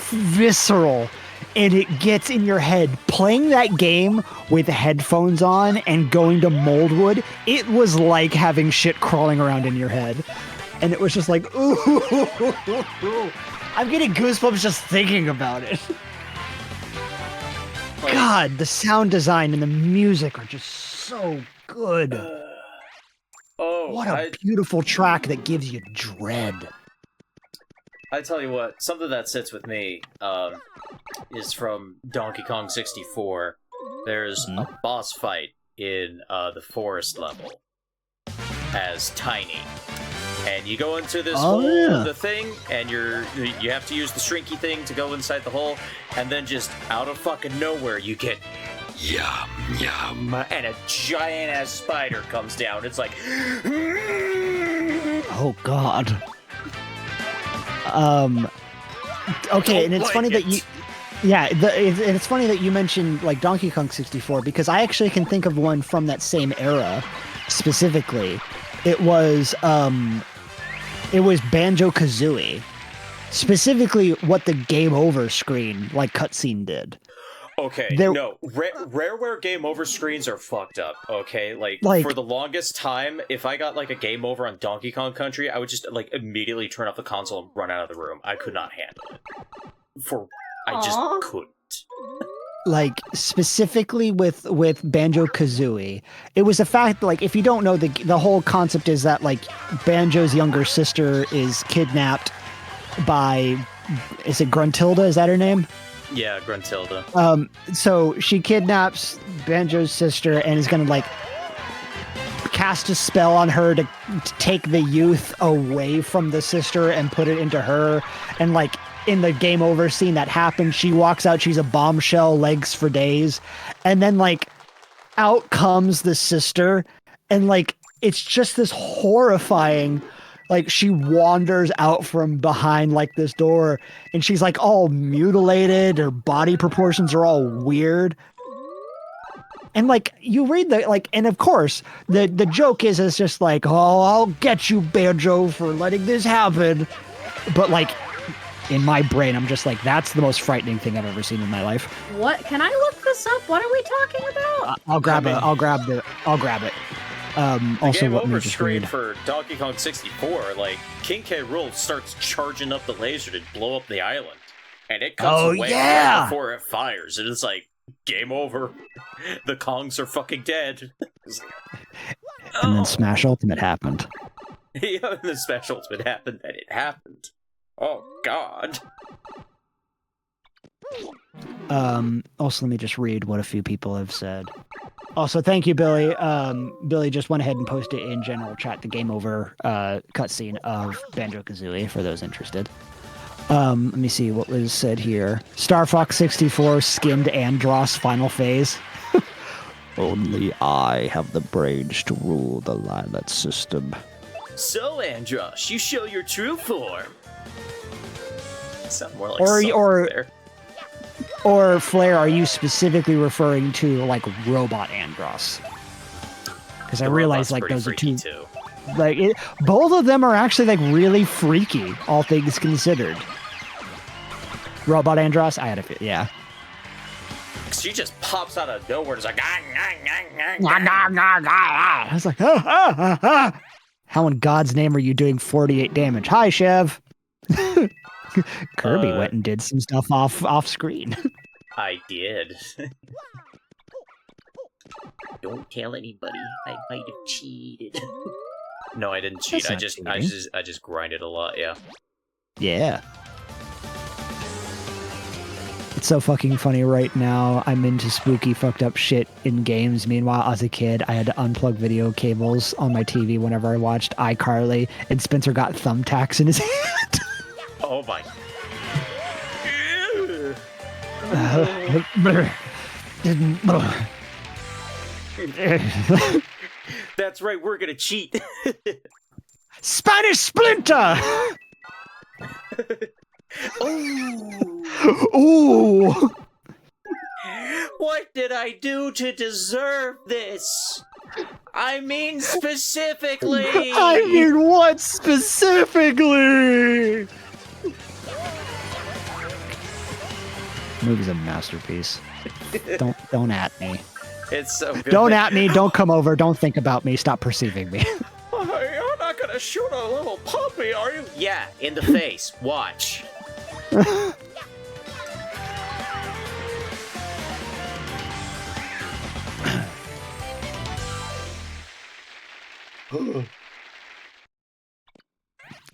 visceral. And it gets in your head. Playing that game with headphones on and going to Moldwood, it was like having shit crawling around in your head. and it was just like, ooh, I'm getting goosebumps just thinking about it.
Like,
God, the sound design and the music are just so good. What a beautiful track that gives you dread.
I tell you what, something that sits with me is from Donkey Kong 64. There's a boss fight in the forest level as Tiny. And you go into this hole, the thing, and you have to use the shrinky thing to go inside the hole, and then just out of fucking nowhere you get yum yum, and a giant ass spider comes down. It's like,
oh God. Okay, and it's funny that you. Yeah, it's funny that you mentioned like Donkey Kong 64 because I actually can think of one from that same era, specifically. It was Banjo-Kazooie, specifically what the game over screen like cutscene did.
Okay, no, Rareware game over screens are fucked up. Okay, like for the longest time, if I got like a game over on Donkey Kong Country, I would just like immediately turn off the console and run out of the room. I could not handle it. I just couldn't.
Like specifically with Banjo-Kazooie, it was the fact like if you don't know, the whole concept is that like Banjo's younger sister is kidnapped by, is it Gruntilda? Is that her name?
Yeah, Gruntilda.
So she kidnaps Banjo's sister and is gonna like cast a spell on her to take the youth away from the sister and put it into her. And like in the game over scene that happens, she walks out, she's a bombshell, legs for days, and then like out comes the sister, and like it's just this horrifying. Like, she wanders out from behind, like, this door, and she's, like, all mutilated, her body proportions are all weird. And, like, you read the, like, and of course, the joke is it's just like, oh, I'll get you, Banjo, for letting this happen. But, like, in my brain, I'm just like, that's the most frightening thing I've ever seen in my life.
What? Can I look this up? What are we talking about?
I'll grab it. Also,
game
what
over
just
screen
read.
for Donkey Kong 64, like King K. Rool starts charging up the laser to blow up the island, and it cuts away right before it fires, and it's like game over. The Kongs are fucking dead.
And then Smash Ultimate happened.
Yeah, and then Smash Ultimate happened, and it happened. Oh God.
Also, let me just read what a few people have said. Also, thank you, Billy. Billy just went ahead and posted in general chat the game over cutscene of Banjo-Kazooie for those interested. Let me see what was said here. Star Fox 64 skimmed Andross final phase. Only I have the brains to rule the Lilat system.
So, Andross, you show your true form. Sound more like
Or Flair, are you specifically referring to like Robot Andross? Because I realize like those are two.
Too.
Like both of them are actually like really freaky, all things considered. Robot Andross, I had a yeah.
She just pops out of nowhere. It's like
I was like, how in God's name are you doing 48 damage? Hi, Chev. Kirby went and did some stuff off screen.
I did. Don't tell anybody. I might have cheated. No, I didn't cheat. I just grinded a lot. Yeah.
Yeah. It's so fucking funny right now. I'm into spooky, fucked up shit in games. Meanwhile, as a kid, I had to unplug video cables on my TV whenever I watched iCarly, and Spencer got thumbtacks in his hand.
Oh my. That's right, we're gonna cheat.
Spanish Splinter! Ooh!
What did I do to deserve this? I mean specifically!
I mean what specifically? Movie's a masterpiece. Don't at me.
It's so good.
Don't at me, don't come over, don't think about me, stop perceiving me.
You're not gonna gonna shoot a little puppy, are you? Yeah, in the face. Watch.
I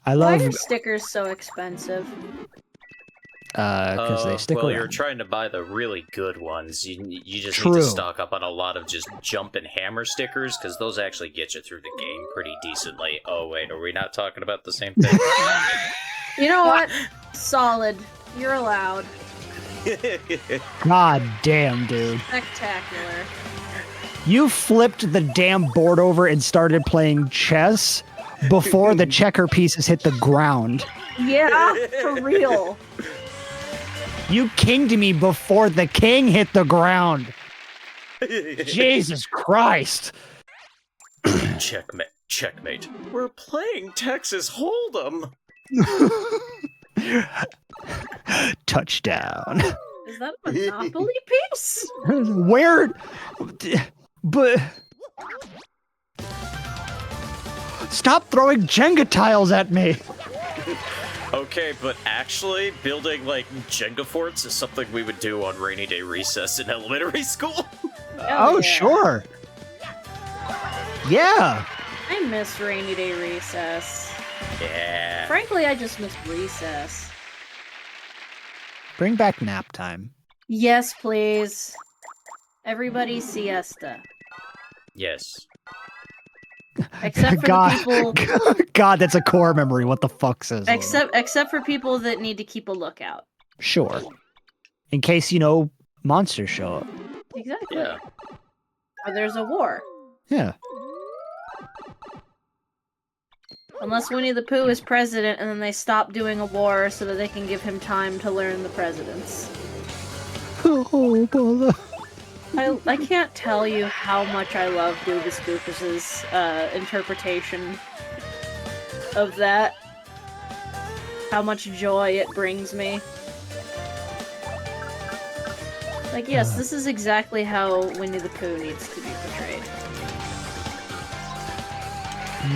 Why
love
are stickers so expensive?
because they stick
well,
around.
you're trying to buy the really good ones. You just need
True.
to stock up on a lot of just jump and hammer stickers, because those actually get you through the game pretty decently. Oh, wait, are we not talking about the same thing?
You know what? Solid. You're allowed.
God damn, dude.
Spectacular.
You flipped the damn board over and started playing chess before the checker pieces hit the ground.
Yeah, for real.
You kinged me before the king hit the ground. Jesus Christ.
Checkmate. Checkmate. We're playing Texas Hold'em.
Touchdown.
Is that a Monopoly piece?
Where? But stop throwing Jenga tiles at me.
Okay, but actually, building, like, Jenga forts is something we would do on rainy day recess in elementary school.
Oh,
yeah.
sure. Yeah.
I miss rainy day recess.
Yeah.
Frankly, I just miss recess.
Bring back nap time.
Yes, please. Everybody siesta.
Yes.
Except for
God,
the people
God, that's a core memory. What the fuck says?
except for people that need to keep a lookout.
Sure. In case, monsters show up.
Exactly.
Yeah.
Or there's a war.
Yeah.
Unless Winnie the Pooh is president and then they stop doing a war so that they can give him time to learn the presidents.
Oh, bother.
I can't tell you how much I love Goobus Goopus's interpretation of that. How much joy it brings me. Like, yes, this is exactly how Winnie the Pooh needs to be portrayed.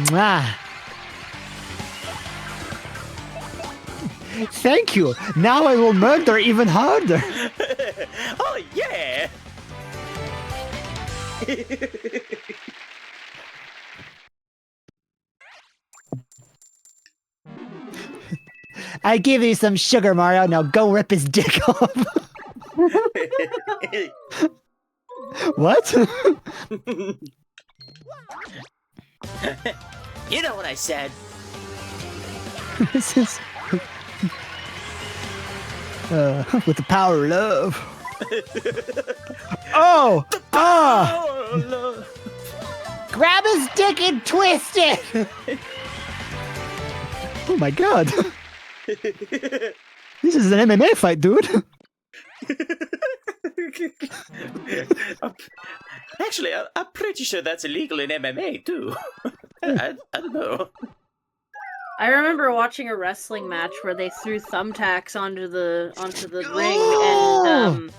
Mwah. Thank you. Now I will murder even harder.
Oh, yeah!
I give you some sugar, Mario. Now go rip his dick off. What?
You know what I said.
This is with the power of love. Oh! Ah!
Oh, no.
Grab his dick and twist it!
Oh my god. This is an MMA fight, dude.
Actually, I'm pretty sure that's illegal in MMA too. I don't know.
I remember watching a wrestling match where they threw thumbtacks onto the ring, and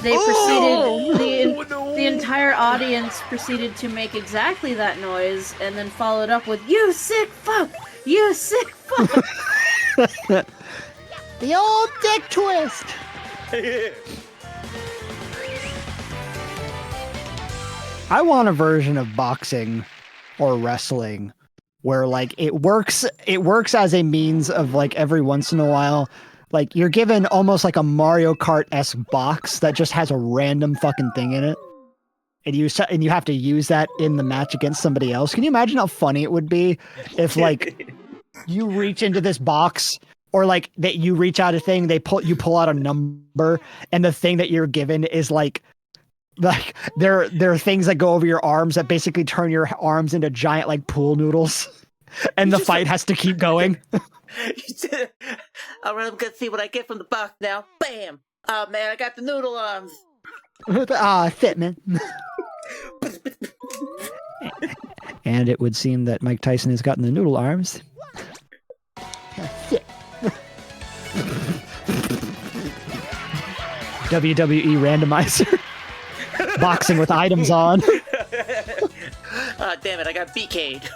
they proceeded. The entire audience proceeded to make exactly that noise, and then followed up with "You sick fuck! You sick fuck!"
The old dick twist!
I want a version of boxing or wrestling where like it works as a means of like every once in a while, like you're given almost like a Mario Kart-esque box that just has a random fucking thing in it. And you have to use that in the match against somebody else. Can you imagine how funny it would be if like you reach into this box, or like that you reach out a thing, you pull out a number, and the thing that you're given is like there are things that go over your arms that basically turn your arms into giant like pool noodles, and the fight has to keep going.
Alright, I'm gonna see what I get from the box now. Bam! Oh man, I got the noodle arms.
Fit man. And it would seem that Mike Tyson has gotten the noodle arms. WWE randomizer. Boxing with items on.
Ah, damn it, I got BK'd.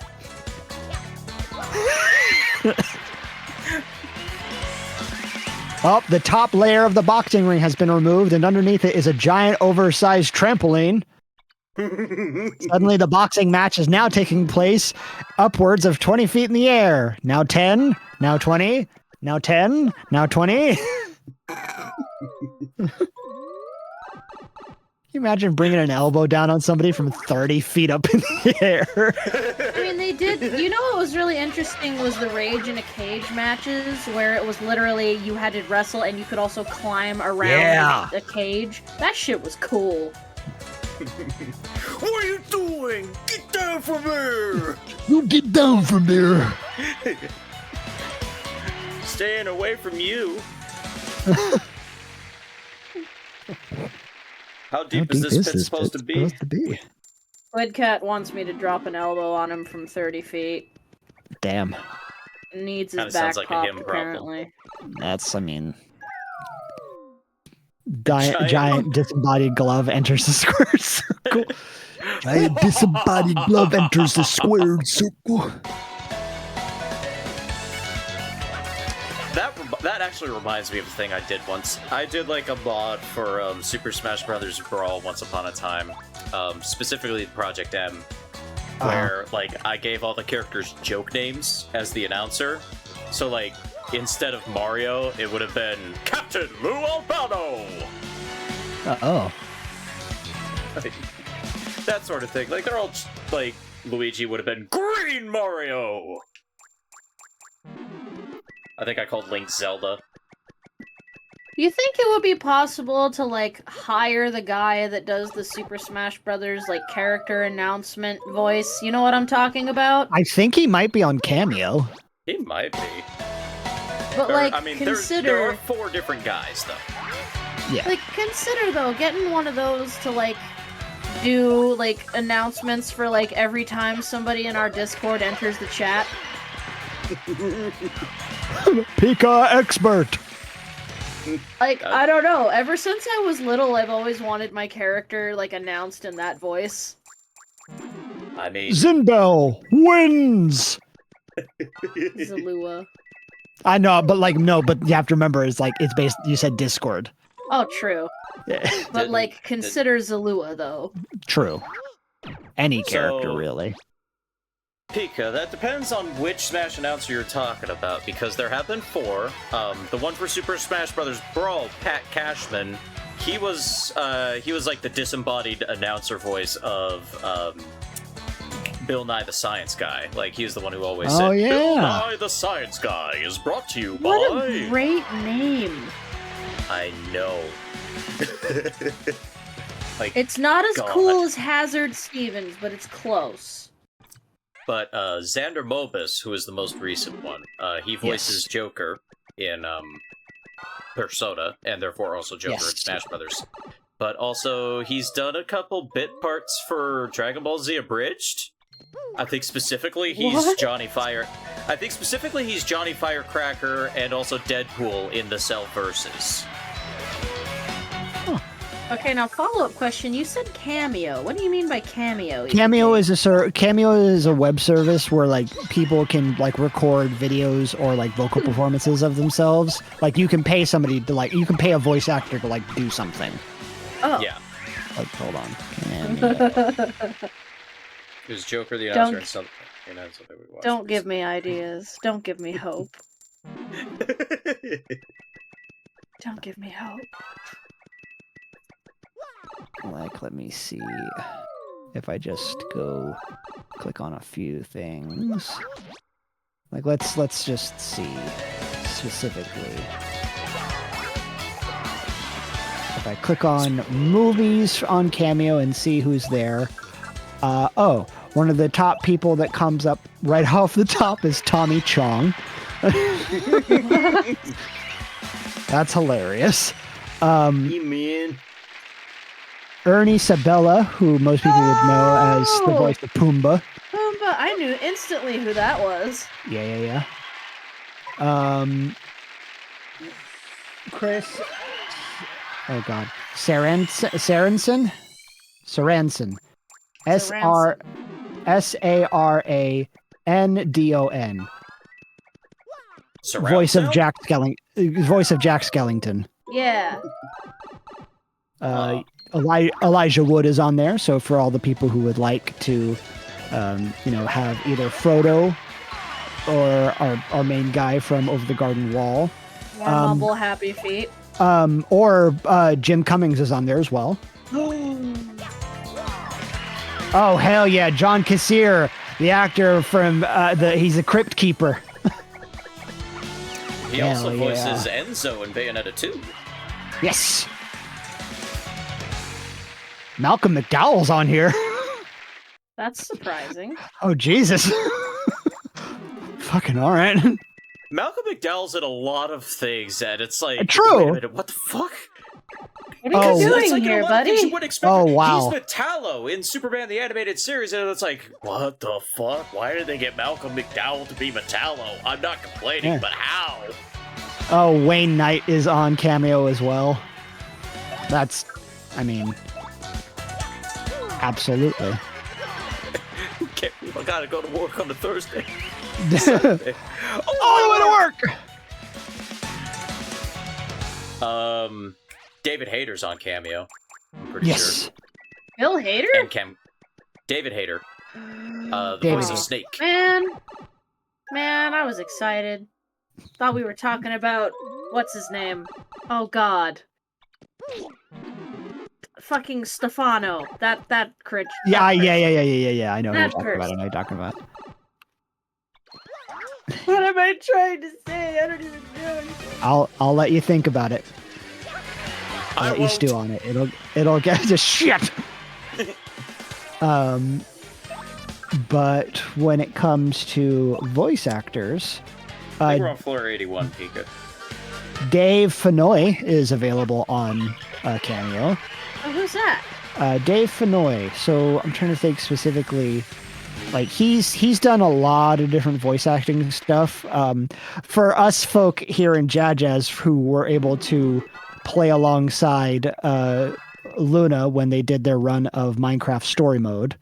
Oh, the top layer of the boxing ring has been removed, and underneath it is a giant oversized trampoline. Suddenly, the boxing match is now taking place upwards of 20 feet in the air. Now 10, now 20, now 10, now 20. Can you imagine bringing an elbow down on somebody from 30 feet up in the air?
I mean, they did. You know what was really interesting was the Rage in a Cage matches, where it was literally you had to wrestle and you could also climb around a cage. That shit was cool.
What are you doing? Get down from there!
You get down from there.
Staying away from you. How deep is this pit supposed to be?
Squid Cat wants me to drop an elbow on him from 30 feet.
Damn.
Needs
Kinda
his back
sounds like a
popped,
him problem.
apparently.
That's, I mean... Giant disembodied glove enters the square circle.
Giant disembodied glove enters the squared circle.
That actually reminds me of a thing I did once. I did like a mod for Super Smash Bros. Brawl once upon a time, specifically Project M, where like I gave all the characters joke names as the announcer. So like instead of Mario, it would have been Captain Lou Albano.
Oh.
That sort of thing. Like they're all like Luigi would have been Green Mario. I think I called Link Zelda.
You think it would be possible to, like, hire the guy that does the Super Smash Brothers, like, character announcement voice? You know what I'm talking about?
I think he might be on Cameo.
He might be.
But, like,
I mean,
consider...
there are 4 different guys, though.
Yeah.
Like, consider, though, getting one of those to, like, do, like, announcements for, like, every time somebody in our Discord enters the chat.
Pika expert.
Like, I don't know. Ever since I was little, I've always wanted my character, like, announced in that voice.
I mean...
Zinbel wins!
Zalua.
I know, but, like, no, but you have to remember, it's like, it's based, you said Discord.
Oh, true.
Yeah.
But, like, consider Zalua, though.
True. Any character, really.
Pika, that depends on which Smash announcer you're talking about, because there have been 4. The one for Super Smash Bros. Brawl, Pat Cashman, he was like the disembodied announcer voice of Bill Nye the Science Guy. Like, he was the one who always said,
yeah.
Bill Nye the Science Guy is brought to you by...
What a great name.
I know. Like,
it's not as
God.
cool as Hazard Stevens, but it's close.
But Xander Mobus, who is the most recent one, he voices Joker in Persona, and therefore also Joker in Smash Brothers. But also, he's done a couple bit parts for Dragon Ball Z Abridged. I think specifically he's Johnny Fire. I think specifically he's Johnny Firecracker and also Deadpool in the Cell Versus.
Okay, now follow-up question. You said Cameo. What do you mean by Cameo?
Cameo is a web service where like people can like record videos or like vocal performances of themselves. Like you can pay somebody to you can pay a voice actor to like do something.
Oh.
Yeah.
Like hold on. Cameo.
Is Joker the announcer in something? We watched
Don't give me ideas. Don't give me hope. Don't give me hope.
Like, let me see if I just go click on a few things. Like, let's just see specifically. If I click on movies on Cameo and see who's there. Oh, one of the top people that comes up right off the top is Tommy Chong. That's hilarious.
Hey, man.
Ernie Sabella, who most people would know as the voice of Pumbaa.
Pumbaa, I knew instantly who that was.
Yeah. Chris. Oh God, Saranson. Ndon.
Surround
Voice of
sound?
Voice of Jack Skellington.
Yeah.
Elijah Wood is on there, so for all the people who would like to, have either Frodo or our main guy from Over the Garden Wall,
More Mumble Happy Feet.
or Jim Cummings is on there as well. Oh hell yeah, John Kassir, the actor from he's a Crypt Keeper.
He
Hell
also
yeah.
voices Enzo in Bayonetta 2.
Yes. Malcolm McDowell's on here.
That's surprising.
Oh Jesus. Fucking all right.
Malcolm McDowell's in a lot of things, and it's like,
True.
wait a minute, what the fuck?
What are you
Oh.
doing
It's like
here,
in a lot of things you
buddy?
wouldn't expect.
Oh, wow.
He's Metallo in Superman the Animated Series, and it's like, what the fuck? Why did they get Malcolm McDowell to be Metallo? I'm not complaining,
Yeah.
but how?
Oh, Wayne Knight is on Cameo as well. Absolutely.
Okay, I gotta go to work on a Thursday.
Oh, I went to work.
David Hayter's on Cameo. I'm pretty
Yes.
sure.
Bill Hader?
And David Hayter, the
David
voice of
Hayter.
Snake.
Man, I was excited. Thought we were talking about what's his name? Oh God. Fucking Stefano. That cringe.
Yeah,
that
yeah. I know who you're
That
talking about. I
person.
know who you're talking about.
What am I trying to say? I don't even know.
I'll let you think about it. I'll let you
won't.
stew on it. It'll get just shit. But when it comes to voice actors,
I think we're on floor 81, Pika.
Dave Fennoy is available on Cameo.
Oh, who's that?
Dave Fennoy. So I'm trying to think specifically. Like he's done a lot of different voice acting stuff. For us folk here in Jazz who were able to play alongside Luna when they did their run of Minecraft Story Mode,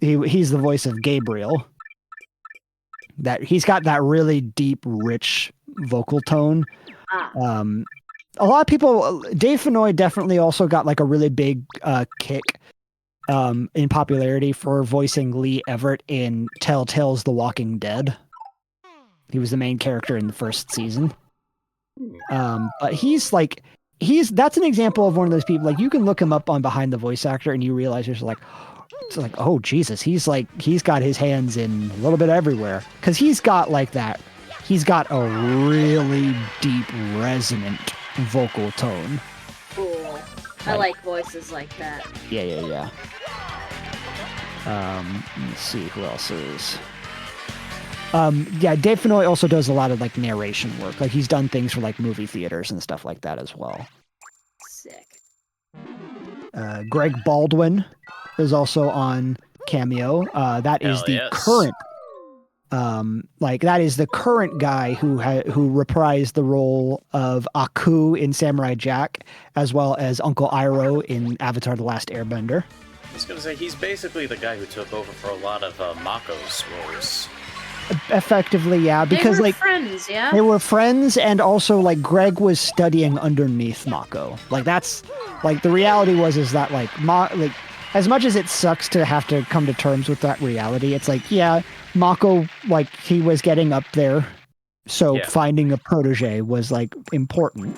he's the voice of Gabriel. That he's got that really deep, rich vocal tone.
Ah.
A lot of people, Dave Fennoy definitely also got like a really big kick in popularity for voicing Lee Everett in Telltale's The Walking Dead. He was the main character in the first season. But that's an example of one of those people, like you can look him up on Behind the Voice Actor and you realize it's like, oh Jesus, he's got his hands in a little bit everywhere. Cause he's got like that. He's got a really deep, resonant vocal tone.
Cool. I like voices like that.
Yeah. Let's see who else is. Dave Fennoy also does a lot of like narration work. Like he's done things for like movie theaters and stuff like that as well.
Sick.
Greg Baldwin is also on Cameo. That is
Hell
the
yes.
current. That is the current guy who reprised the role of Aku in Samurai Jack, as well as Uncle Iroh in Avatar: The Last Airbender.
I was gonna say, he's basically the guy who took over for a lot of Mako's roles.
Effectively, yeah, because
they were
like
friends, yeah.
they were friends, and also like Greg was studying underneath Mako. Like that's like the reality is that like as much as it sucks to have to come to terms with that reality, it's like yeah, Mako like he was getting up there, so
Yeah.
finding a protege was like important,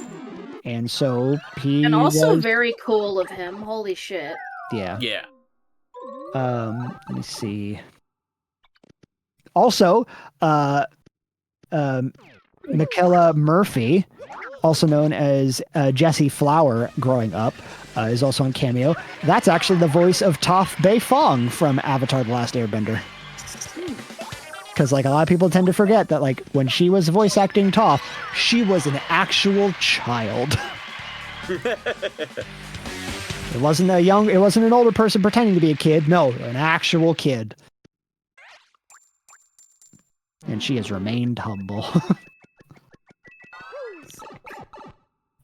and so he
And also
was-
very cool of him. Holy shit.
yeah.
Yeah.
Let me see. Also, Michaela Murphy, also known as Jessie Flower growing up, is also on Cameo. That's actually the voice of Toph Bei Fong from Avatar: The Last Airbender. Because like a lot of people tend to forget that like when she was voice acting Toph, she was an actual child. It wasn't an older person pretending to be a kid. No, an actual kid. And she has remained humble.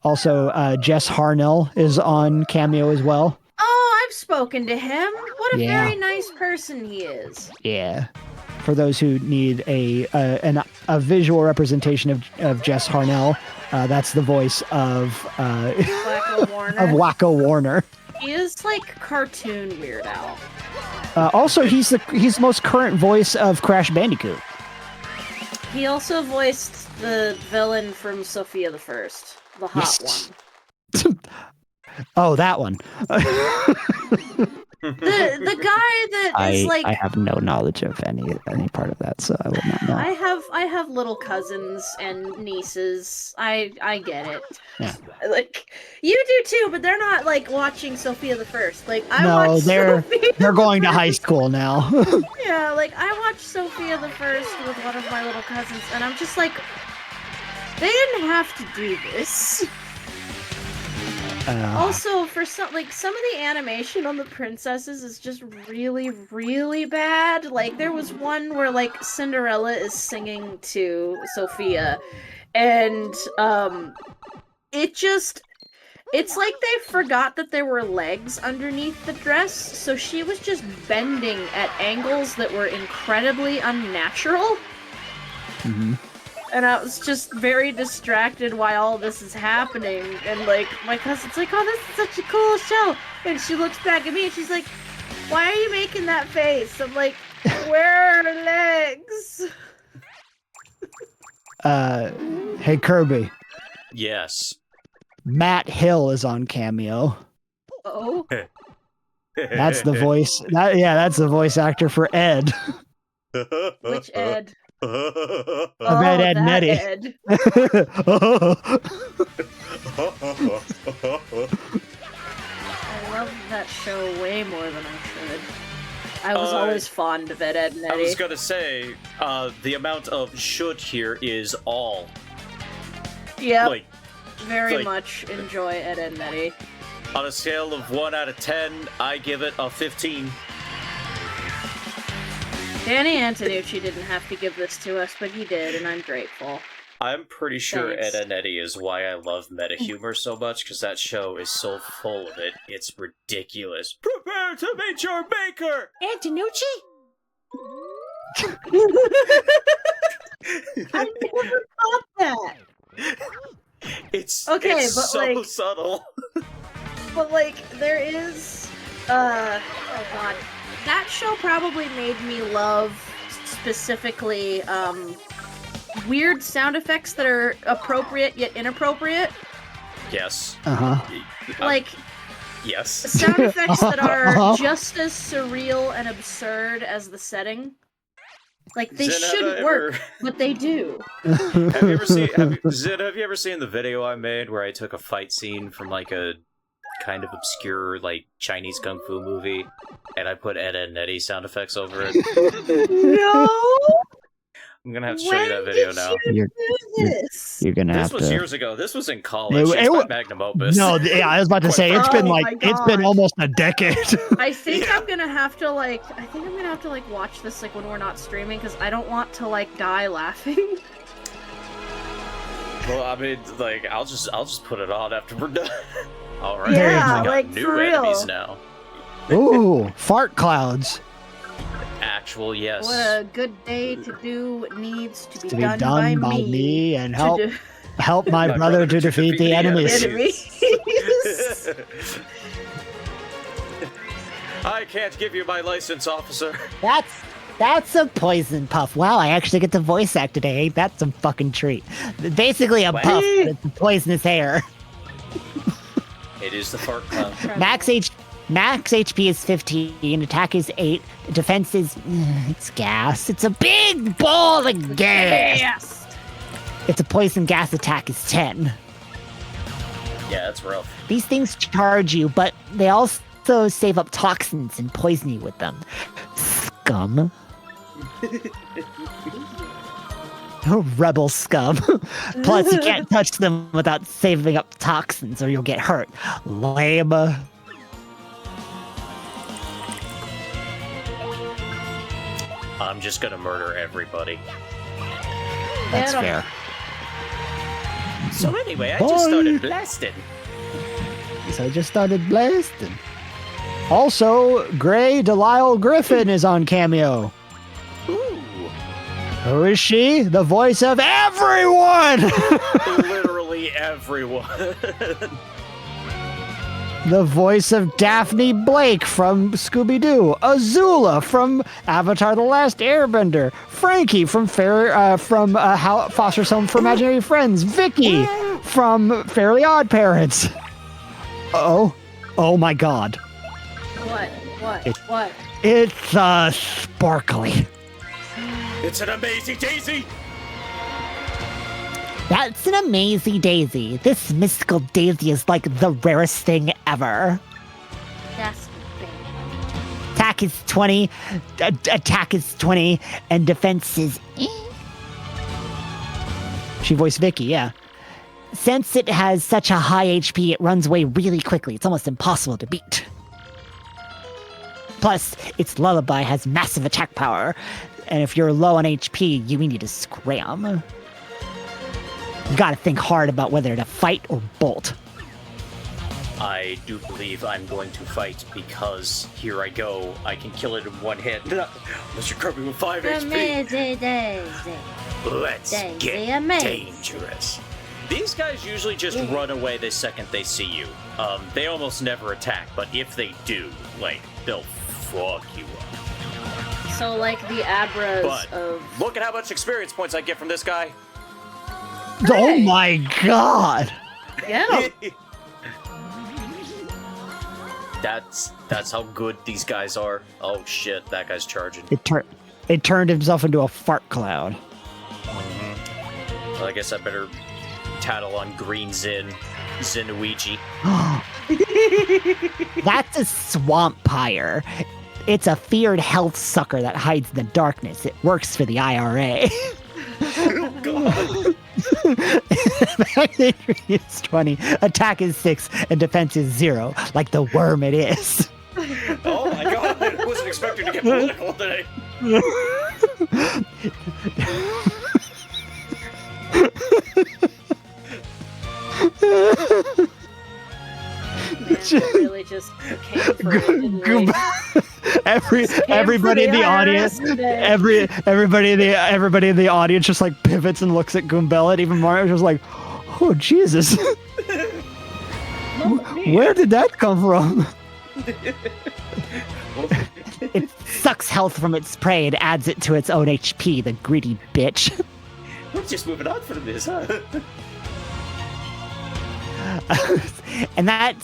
Also, Jess Harnell is on Cameo as well.
Oh, I've spoken to him. What a
Yeah.
very nice person he is.
Yeah. for those who need a visual representation of Jess Harnell, that's the voice of
Wacko Warner.
of Wacko Warner.
He is like cartoon Weird Al.
Also, he's the most current voice of Crash Bandicoot.
He also voiced the villain from Sophia the First, the hot one.
Oh, that one.
The guy that is like
I have no knowledge of any part of that, so I would not know.
I have little cousins and nieces. I get it.
Yeah.
Like you do too, but they're not like watching Sophia the First. Like I
No,
watch
they're
Sophia
going
the
to high
First.
school now.
Yeah, like I watched Sophia the First with one of my little cousins, and I'm just like, they didn't have to do this. Also, for some of the animation on the princesses is just really, really bad. Like there was one where like Cinderella is singing to Sophia, and it's like they forgot that there were legs underneath the dress, so she was just bending at angles that were incredibly unnatural.
Mm-hmm.
And I was just very distracted while all this is happening. And, like, my cousin's like, oh, this is such a cool show. And she looks back at me and she's like, why are you making that face? I'm like, where are her legs?
Hey, Kirby.
Yes.
Matt Hill is on Cameo.
Oh.
That's the voice. That's the voice actor for Ed.
Which Ed?
Ed,
that
Nettie.
Ed. I love that show way more than I should. I was always fond of Ed, and
I
Nettie.
was gonna say, the amount of should here is all.
Yep.
Like,
Very much enjoy Ed, and Nettie.
on a scale of 1 out of 10, I give it a 15.
Danny Antonucci didn't have to give this to us, but he did, and I'm grateful.
I'm pretty sure
Thanks.
Ed and Eddie is why I love meta humor so much, because that show is so full of it. It's ridiculous. Prepare to meet your maker!
Antonucci?
I never thought that.
It's
Okay,
it's
but,
so
like-
subtle.
But, like, there is, oh god. That show probably made me love, specifically, weird sound effects that are appropriate yet inappropriate.
Yes.
Like,
Yes.
sound effects that are just as surreal and absurd as the setting. Like, they
Zin,
shouldn't work, but they do.
Have you ever seen? Zid, have you ever seen the video I made where I took a fight scene from like a kind of obscure like Chinese kung fu movie, and I put Ed and Eddie sound effects over it?
No!
I'm gonna have to show you that video now.
You're gonna
This
have
was
to.
years ago. This was in college.
It
It's
wa-
by Magnum Opus.
No, yeah, I was about to say it's been
Oh
like
my
it's been
gosh.
almost a decade.
I think
Yeah.
I'm gonna have to watch this like when we're not streaming because I don't want to like die laughing.
Well, I mean, like, I'll just put it on after we're done. All right.
Yeah,
we got
like,
new
for real.
enemies now.
Ooh, fart clouds
Actual, yes.
What a good day to do what needs to be,
to be
done,
done
by me.
and
To
help
do-
help my brother to defeat the enemies.
enemies.
I can't give you my license, officer.
That's a poison puff. Wow, I actually get to voice act today. Ain't that some fucking treat? Basically a puff with poisonous hair.
It is the fart clown.
Max HP is 15, attack is 8, defense is it's gas. It's a big ball of gas.
Yes.
It's a poison gas attack is 10.
Yeah, that's rough.
These things charge you, but they also save up toxins and poison you with them. Scum. Rebel scum. Plus, you can't touch them without saving up toxins or you'll get hurt. Lame.
I'm just gonna murder everybody.
That's
Get 'em.
fair.
So anyway, I just started blasting.
So I just started blasting. Also, Gray Delisle Griffin is on Cameo.
Ooh.
Who is she? The voice of everyone!
Literally everyone.
The voice of Daphne Blake from Scooby-Doo, Azula from Avatar: The Last Airbender, Frankie from Foster's Home for Imaginary Friends, Vicky from Fairly Odd Parents. Oh my God!
What?
It's sparkly.
It's an amazing Daisy.
That's an amazing daisy. This mystical daisy is like the rarest thing ever.
That's the thing.
Attack is 20, attack is 20, and defense is
She voiced Vicky, yeah.
Since it has such a high HP, it runs away really quickly. It's almost impossible to beat. Plus, its lullaby has massive attack power, and if you're low on HP, you need to scram. You gotta think hard about whether to fight or bolt.
I do believe I'm going to fight because here I go. I can kill it in one hit. Mr. Kirby with 5 HP. Let's
Daisy
get
amazing.
dangerous. These guys usually just run away the second they see you. They almost never attack, but if they do, like, they'll fuck you up.
So, like, the Abras
But
of...
look at how much experience points I get from this guy.
Oh my God!
Yeah.
That's how good these guys are. Oh shit, that guy's charging.
It turned himself into a fart cloud.
Well, I guess I better tattle on Green Zinuigi.
That's a swampire. It's a feared health sucker that hides in the darkness. It works for the IRA.
Oh god.
It's 20, attack is 6, and defense is 0, like the worm it is.
Oh my god, I wasn't expecting to get political today.
Man, we really just came for it, didn't we?
Everybody in the audience, everybody in the audience just like pivots and looks at Goombella, and even Mario's just like, oh Jesus, where did that come from?
It sucks health from its prey and adds it to its own HP, the greedy bitch.
We're just moving on from this, huh?
And that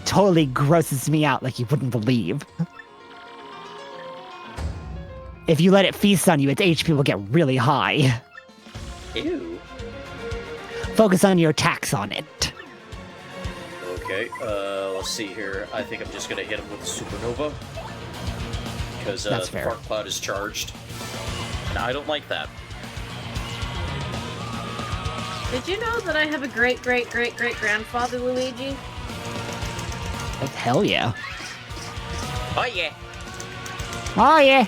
totally grosses me out like you wouldn't believe. If you let it feast on you, its HP will get really high.
Ew.
Focus on your attacks on it.
Okay, let's see here. I think I'm just gonna hit him with a supernova. Because
That's
the
fair.
fart cloud is charged. And I don't like that.
Did you know that I have a great-great-great-great-grandfather, Luigi?
Oh, hell yeah.
Oh yeah.
Oh yeah.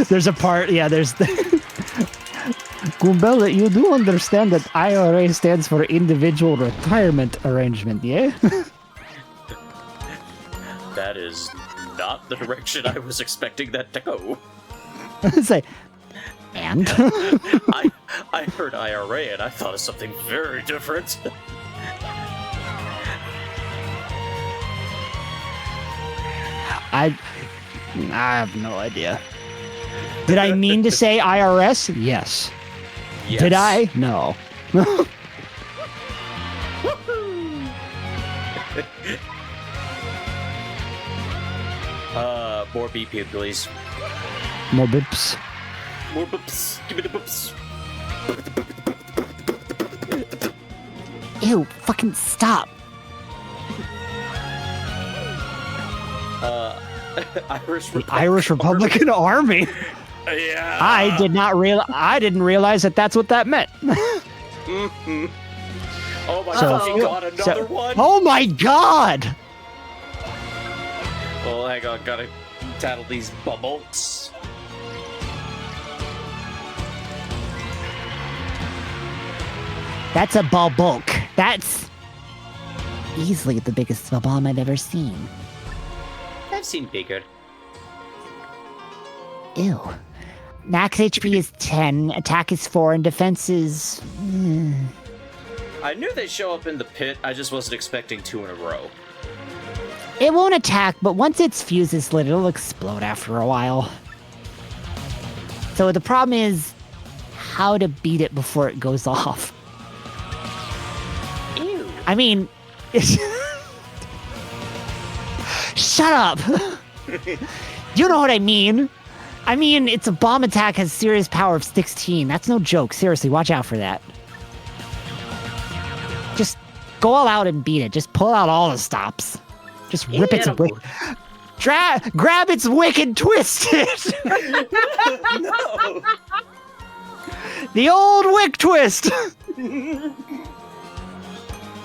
There's a part, yeah, there's the... Goombella, you do understand that IRA stands for Individual Retirement Arrangement, yeah?
That is not the direction I was expecting that to go.
Say, and?
I heard IRA and I thought of something very different.
I have no idea. Did I mean to say IRS? Yes.
Yes.
Did I? No.
More BP, please.
More bips.
More boops. Give me the boops.
Ew, fucking stop.
Irish
Republican Army.
Yeah.
I didn't realize that that's what that meant.
Mm-hmm. Oh my
So-
fucking god, another one!
Oh my god!
Well, hang on, gotta tattle these bubbles.
That's a ball bulk. That's easily the biggest bomb I've ever seen.
I've seen bigger.
Ew. Max HP is 10, attack is 4, and defense is...
I knew they'd show up in the pit, I just wasn't expecting 2 in a row.
It won't attack, but once its fuse is lit, it'll explode after a while. So the problem is how to beat it before it goes off.
Ew.
I mean... Shut up! You know what I mean? I mean, it's a bomb attack has serious power of 16. That's no joke. Seriously, watch out for that. Just go all out and beat it. Just pull out all the stops. Just rip its wick. Grab its wick and twist it.
No.
The old wick twist.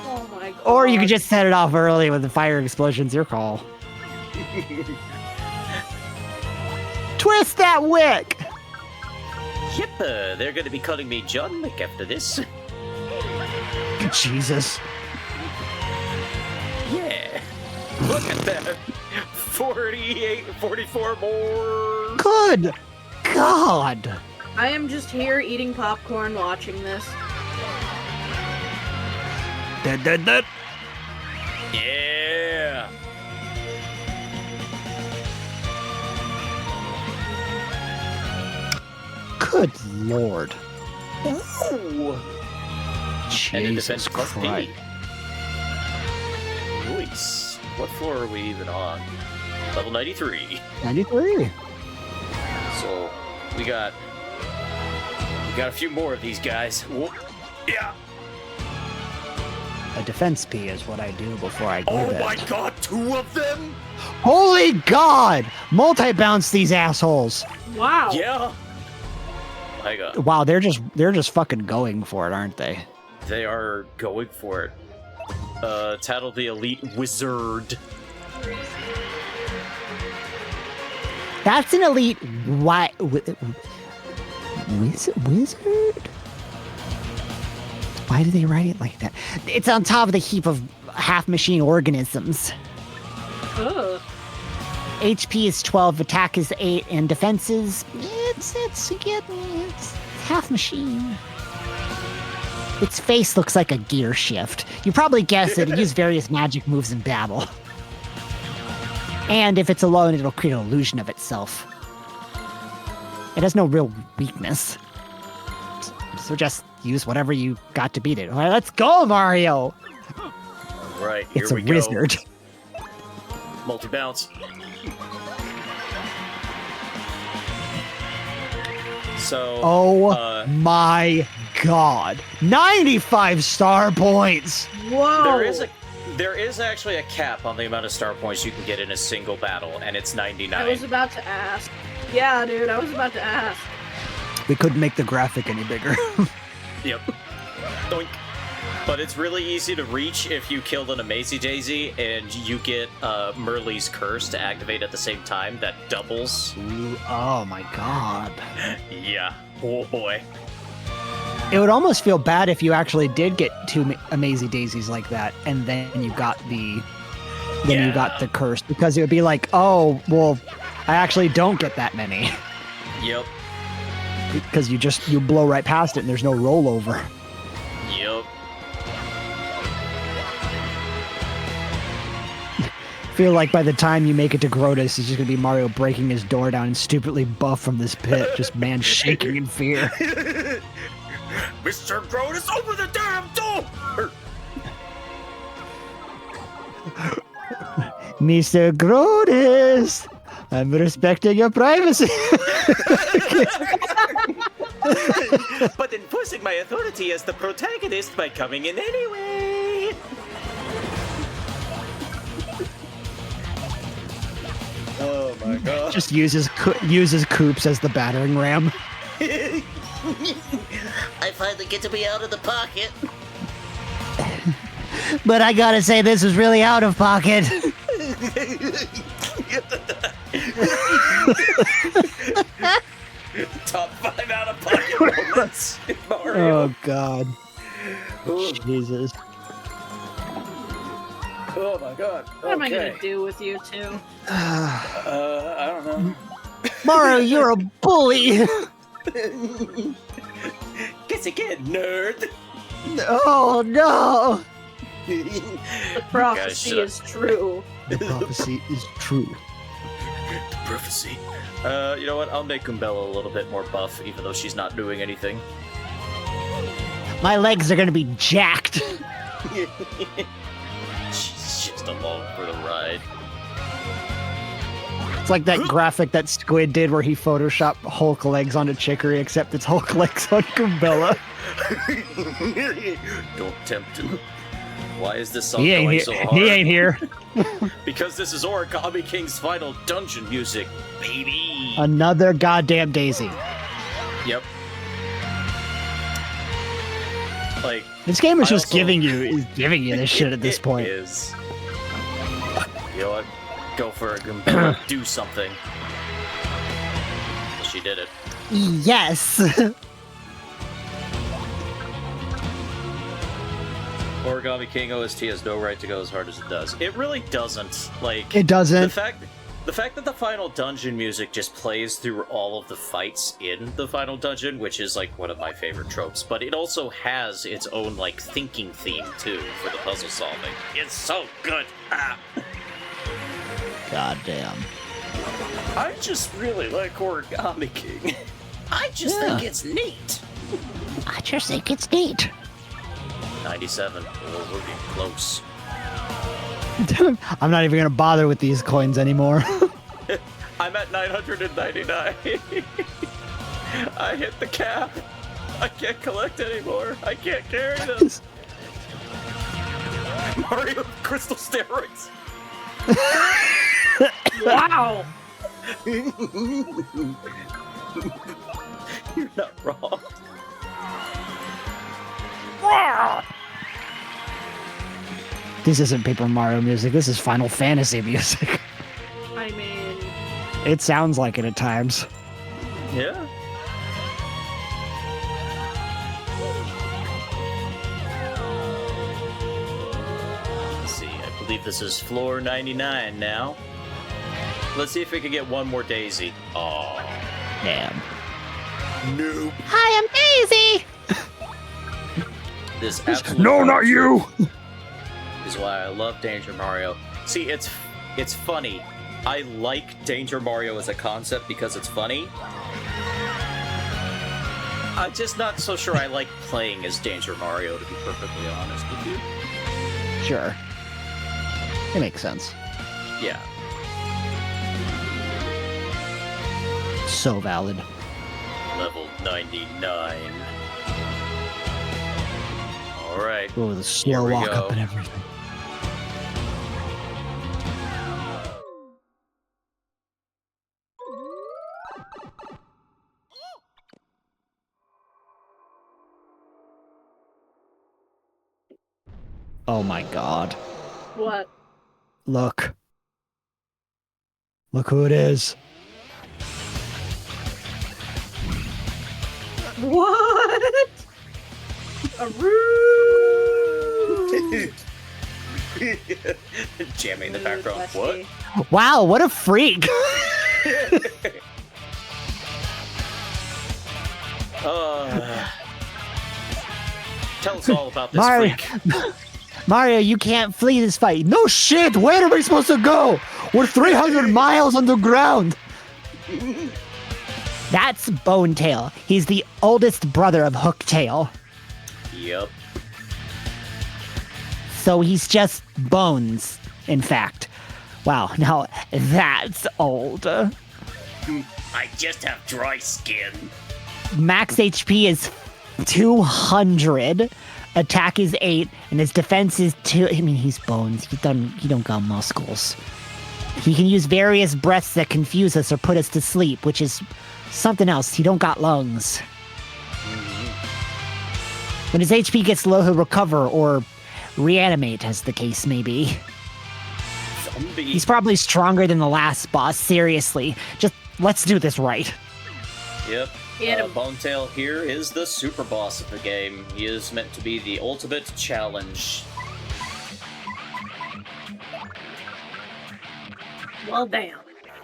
Oh my god.
Or you could just set it off early with the fire explosions. Your call. Twist that wick!
Yep, they're gonna be calling me John Wick after this.
Jesus.
Yeah. Look at that. 44 more.
Good God!
I am just here eating popcorn watching this.
Dead.
Yeah.
Good Lord.
Ooh. And in
Jesus
defense plus
Christ.
8. Nice. What floor are we even on? Level 93.
93.
So we got a few more of these guys. Whoop. Yeah.
A defense P is what I do before I go
Oh
bed.
my god, 2 of them?
Holy God! Multi-bounce these assholes.
Wow.
Yeah. My god.
Wow, they're just fucking going for it, aren't they?
They are going for it. Tattle the Elite Wizard.
That's an elite wizard? Why do they write it like that? It's on top of the heap of half-machine organisms.
Ugh.
HP is 12, attack is 8, and defense is... It's half-machine. Its face looks like a gear shift. You probably guessed it used various magic moves in battle. And if it's alone, it'll create an illusion of itself. It has no real weakness. So just use whatever you got to beat it. All right, let's go, Mario!
Right, here
It's a
we go.
wizard.
Multi-bounce. So,
Oh my God. 95 star points!
Whoa.
there is actually a cap on the amount of star points you can get in a single battle, and it's 99.
I was about to ask. Yeah, dude, I was about to ask.
We couldn't make the graphic any bigger.
Yep. Doink. But it's really easy to reach if you killed an Amazy Daisy and you get Merle's Curse to activate at the same time. That doubles.
Ooh, oh my God.
Yeah. Oh boy.
It would almost feel bad if you actually did get 2 Amazy Daisies like that, and then you got the curse, because it would be like, oh, well, I actually don't get that many.
Yep.
Because you blow right past it and there's no rollover.
Yep.
Feel like by the time you make it to Grotus, it's just gonna be Mario breaking his door down and stupidly buff from this pit, just man shaking in fear.
Mr. Grotus, open the damn door!
Mr. Grotus, I'm respecting your privacy.
But enforcing my authority as the protagonist by coming in anyway. Oh my god.
Just uses Koops as the battering ram.
I finally get to be out of the pocket.
But I gotta say, this was really out of pocket.
Top 5 out of pocket moments in Mario.
Oh God. Jesus.
Oh my god.
What am I gonna do with you two?
I don't know.
Mario, you're a bully.
Guess again, nerd.
Oh no!
The prophecy
shut up.
is true.
The prophecy is true.
Prophecy. You know what? I'll make Umbella a little bit more buff, even though she's not doing anything.
My legs are gonna be jacked.
She's just along for the ride.
It's like that graphic that Squid did where he photoshopped Hulk legs onto Chicory, except it's Hulk legs on Kumbella.
Don't tempt him. Why is this song
He ain't
going
here.
so hard?
He ain't here.
Because this is Origami King's final dungeon music, baby.
Another goddamn Daisy.
Yep. Like,
This game is
I
just
also-
giving you this shit at this point.
It is. You know what? Go for it, Goombella. Do something. She did it.
Yes.
Origami King OST has no right to go as hard as it does. It really doesn't. Like,
It doesn't.
the fact that the final dungeon music just plays through all of the fights in the final dungeon, which is like one of my favorite tropes, but it also has its own like thinking theme too for the puzzle solving. It's so good. Ah.
Goddamn.
I just really like Origami King. I just
Yeah.
think it's neat.
I just think it's neat.
97. Oh, we're getting close.
I'm not even gonna bother with these coins anymore.
I'm at 999. I hit the cap. I can't collect anymore. I can't carry this. Mario crystal steroids.
Wow.
You're not wrong.
This isn't Paper Mario music. This is Final Fantasy music.
I mean,
It sounds like it at times.
Yeah. Let's see. I believe this is floor 99 now. Let's see if we can get one more Daisy. Oh.
Damn.
Nope.
Hi, I'm Daisy.
This absolute
No, not you!
is why I love Danger Mario. See, it's funny. I like Danger Mario as a concept because it's funny. I'm just not so sure I like playing as Danger Mario, to be perfectly honest with you.
Sure. It makes sense.
Yeah.
So valid.
Level 99. Alright.
Oh, the
Here
slow
we
walk
go.
up and everything. Oh my god.
what?
Look. Look who it is.
What? A room.
Jamming in the background.
Bless
What?
me.
Wow, what a freak!
Tell us all about this
Mario.
freak.
Mario, you can't flee this fight. No shit! Where are we supposed to go? We're 300 miles underground!
That's Bonetail. He's the oldest brother of Hooktail.
Yep.
So he's just Bones, in fact. Wow, now that's old.
I just have dry skin.
Max HP is 200. Attack is 8, and his defense is 2. I mean, he's Bones. He don't got muscles. He can use various breaths that confuse us or put us to sleep, which is something else. He don't got lungs. When his HP gets low, he'll recover or reanimate, as the case may be.
Zombie.
He's probably stronger than the last boss, seriously. Just let's do this right.
Yep.
Get him.
Bonetail here is the super boss of the game. He is meant to be the ultimate challenge.
Well, damn.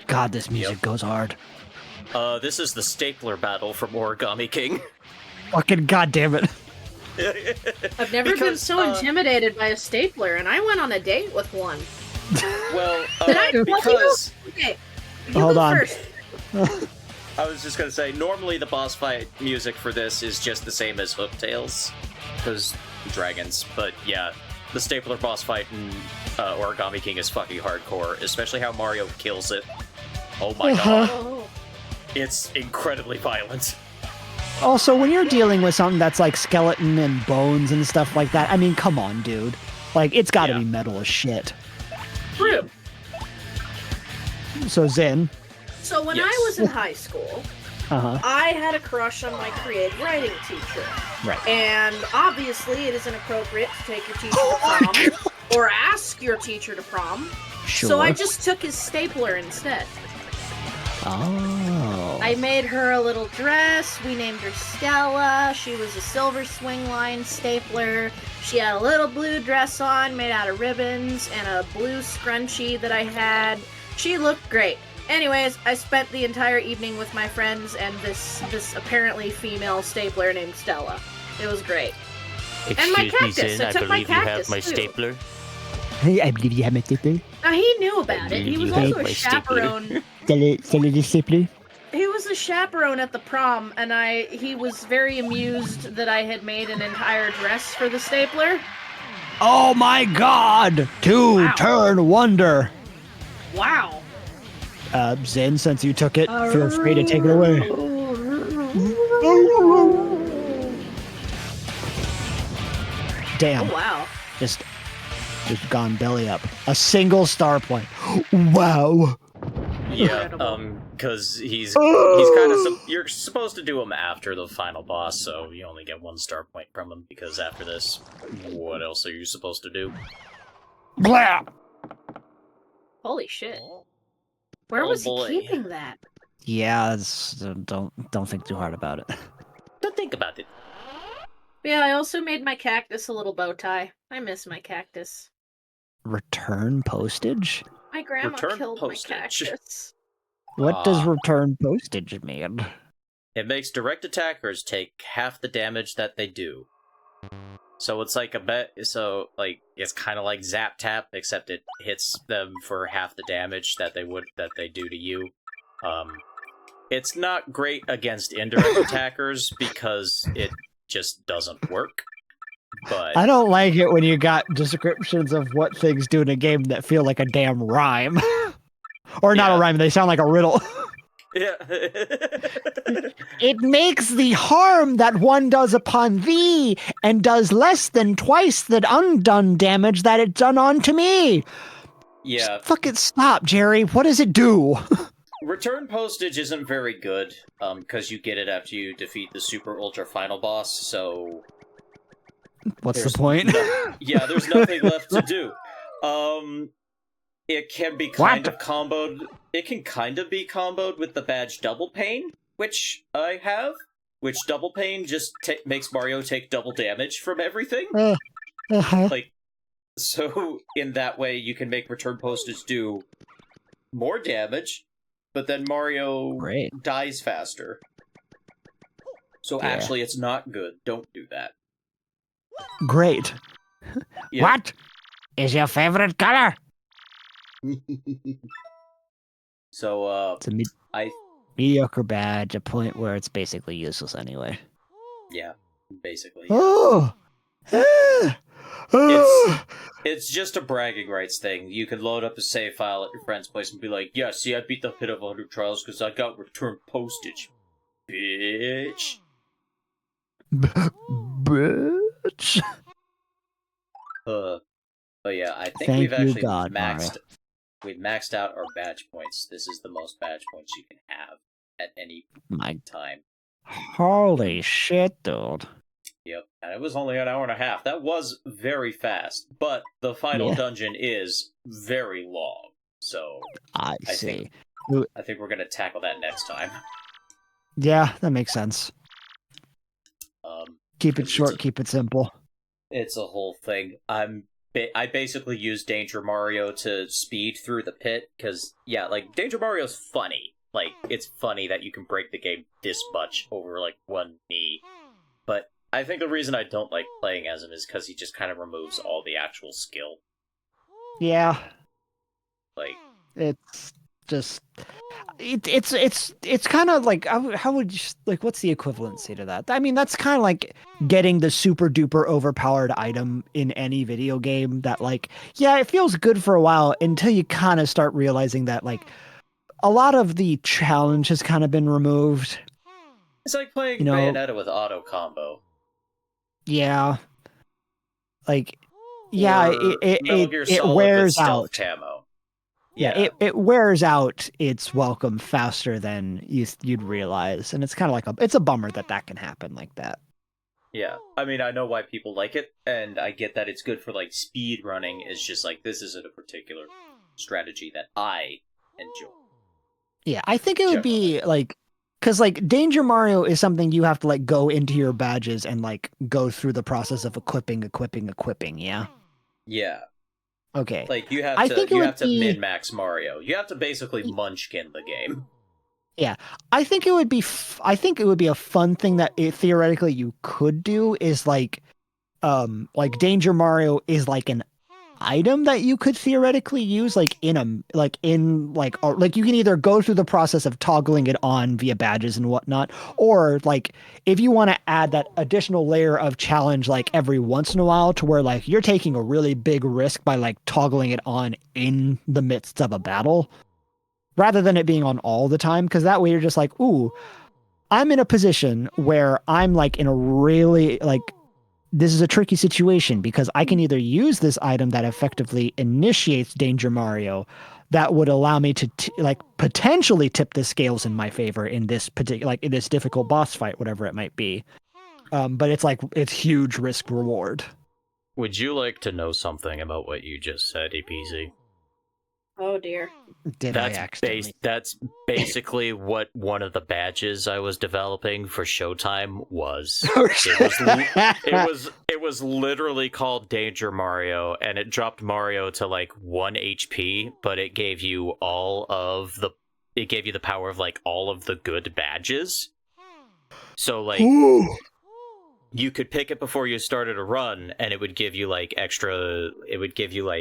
God, this music
Yep.
goes hard.
This is the stapler battle from Origami King.
Fucking goddamn it.
I've never been so intimidated by a stapler, and I went on a date with one.
Well,
Did I tell
because...
you? Okay, you
Hold
go
on.
first.
I was just gonna say, normally the boss fight music for this is just the same as Hooktails, because dragons, but yeah, the stapler boss fight in Origami King is fucking hardcore, especially how Mario kills it. Oh my god.
Oh.
It's incredibly violent.
Also, when you're dealing with something that's like skeleton and bones and stuff like that, I mean, come on, dude. Like, it's gotta
Yeah.
be metal as shit.
True.
So, Zen.
So when
Yes.
I was in high school,
Uh-huh.
I had a crush on my creative writing teacher.
Right.
And obviously, it is inappropriate to take your teacher to prom or ask your teacher to prom.
Sure.
So I just took his stapler instead.
Oh.
I made her a little dress. We named her Stella. She was a silver swing line stapler. She had a little blue dress on made out of ribbons and a blue scrunchie that I had. She looked great. Anyways, I spent the entire evening with my friends and this apparently female stapler named Stella. It was great. And my
Excuse me,
cactus.
Zen,
I
I
took my
believe you have
cactus,
my
too.
stapler.
Hey, I believe you have a stapler.
Now, he knew about it. He was
You
also
have
a
my stapler.
chaperone.
Sell it a stapler.
He was a chaperone at the prom, and he was very amused that I had made an entire dress for the stapler.
Oh my god! Two-turn wonder.
Wow.
Zen, since you took it, feel free to take it away. Damn.
Oh, wow.
Just gone belly up. A single star point. Wow.
Yeah,
Incredible.
because he's kind of you're supposed to do him after the final boss, so you only get 1 star point from him, because after this, what else are you supposed to do?
Blah.
Holy shit. Where
Oh,
was
boy.
he keeping that?
Yeah, don't think too hard about it.
Don't think about it.
Yeah, I also made my cactus a little bow tie. I miss my cactus.
Return postage?
My grandma
Return
killed
postage.
my cactus.
What does
Ah.
return postage mean?
It makes direct attackers take half the damage that they do. So it's like it's kind of like Zap Tap, except it hits them for half the damage that they do to you. It's not great against indirect attackers because it just doesn't work. But
I don't like it when you got descriptions of what things do in a game that feel like a damn rhyme. Or not
Yeah.
a rhyme, they sound like a riddle.
yeah.
It makes the harm that one does upon thee, and does less than twice the undone damage that it done unto me.
Yeah.
Just fucking stop, Jerry. What does it do?
Return postage isn't very good, because you get it after you defeat the super ultra final boss, so
What's
There's
the point?
yeah, there's nothing left to do. It can be kind
What?
of comboed. It can kind of be comboed with the badge Double Pain, which I have. Which Double Pain just makes Mario take double damage from everything.
Uh-huh.
Like, so in that way, you can make Return Postage do more damage, but then Mario
Great.
dies faster. So
Yeah.
actually, it's not good. Don't do that.
Great.
Yeah.
What is your favorite color?
So,
It's a
I
mediocre badge, a point where it's basically useless anyway.
yeah, basically.
Oh!
It's just a bragging rights thing. You can load up a save file at your friend's place and be like, yeah, see, I beat the pit of 100 trials because I got return postage. Bitch.
Bitch.
But yeah, I think
Thank
we've
you,
actually
God, Mario.
we've maxed out our badge points. This is the most badge points you can have at any
My
time.
holy shit, dude.
Yep, and it was only an hour and a half. That was very fast, but the final
Yeah.
dungeon is very long. So
I
I
see.
I think we're gonna tackle that next time.
Yeah, that makes sense. Keep it
It's
short,
a-
keep it simple.
It's a whole thing. I basically use Danger Mario to speed through the pit, because, yeah, like, Danger Mario's funny, like, it's funny that you can break the game this much over, like, one knee. But I think the reason I don't like playing as him is because he just kind of removes all the actual skill.
Yeah,
Like,
it's just it's kind of like how would you like what's the equivalency to that? I mean, that's kind of like getting the super duper overpowered item in any video game that like yeah, it feels good for a while until you kind of start realizing that like a lot of the challenge has kind of been removed.
it's like playing
You know,
Bayonetta with auto combo.
yeah. Like yeah,
Or Metal Gear Solid with
wears
stealth
out.
camo.
Yeah, it wears out its welcome faster than you'd realize, and it's kind of like it's a bummer that can happen like that.
Yeah, I mean, I know why people like it, and I get that it's good for, like, speed running. It's just, like, this isn't a particular strategy that I enjoy.
Yeah, I think it would be, like, because, like, Danger Mario is something you have to, like, go into your badges and, like, go through the process of equipping, yeah?
Yeah.
Okay.
Like, you have
I
to
think it would be...
min-max Mario. You have to basically munchkin the game.
Yeah, I think it would be a fun thing that theoretically you could do is like Danger Mario is like an item that you could theoretically use like you can either go through the process of toggling it on via badges and whatnot, or like if you want to add that additional layer of challenge like every once in a while to where like you're taking a really big risk by like toggling it on in the midst of a battle rather than it being on all the time, because that way you're just like, ooh, I'm in a position where I'm like in a really like this is a tricky situation because I can either use this item that effectively initiates Danger Mario that would allow me to like potentially tip the scales in my favor in this particular like in this difficult boss fight, whatever it might be. But it's huge risk reward.
Would you like to know something about what you just said, EPZ?
Oh dear.
That's basically what one of the badges I was developing for Showtime was. It was literally called Danger Mario, and it dropped Mario to like 1 HP, but it gave you the power of like all of the good badges. So like you could pick it before you started a run, and it would give you like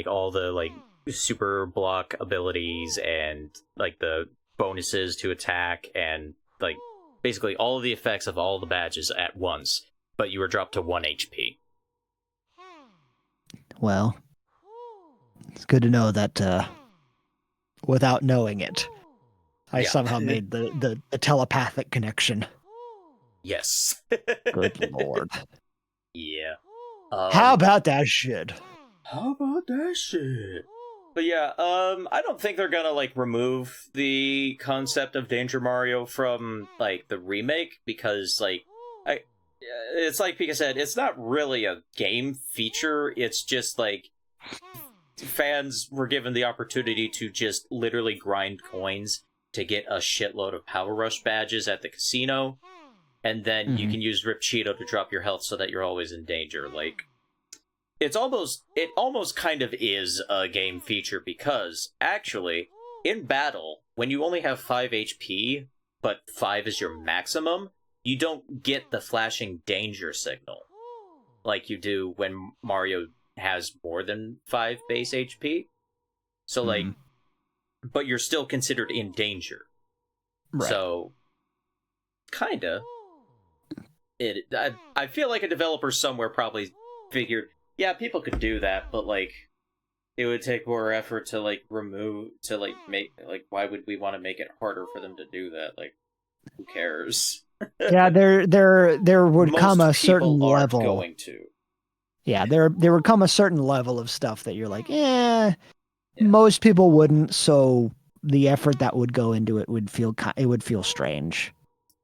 all the like super block abilities and like the bonuses to attack and like basically all of the effects of all the badges at once, but you were dropped to 1 HP.
Well, it's good to know that without knowing it, I somehow made the telepathic connection.
Yes.
Good lord.
Yeah.
How about that shit?
But yeah, I don't think they're gonna like remove the concept of Danger Mario from like the remake because like it's like Pika said, it's not really a game feature. It's just like fans were given the opportunity to just literally grind coins to get a shitload of Power Rush badges at the casino, and then you can use Rip Cheeto to drop your health so that you're always in danger. Like it almost kind of is a game feature because actually in battle when you only have 5 HP but 5 is your maximum, you don't get the flashing danger signal like you do when Mario has more than 5 base HP. So like but you're still considered in danger. Right. So kinda I feel like a developer somewhere probably figured, yeah, people could do that, but like it would take more effort to like make like why would we want to make it harder for them to do that? Like who cares?
Yeah, there would come a certain level.
Going to.
Yeah, there would come a certain level of stuff that you're like, most people wouldn't, so the effort that would go into it would feel strange.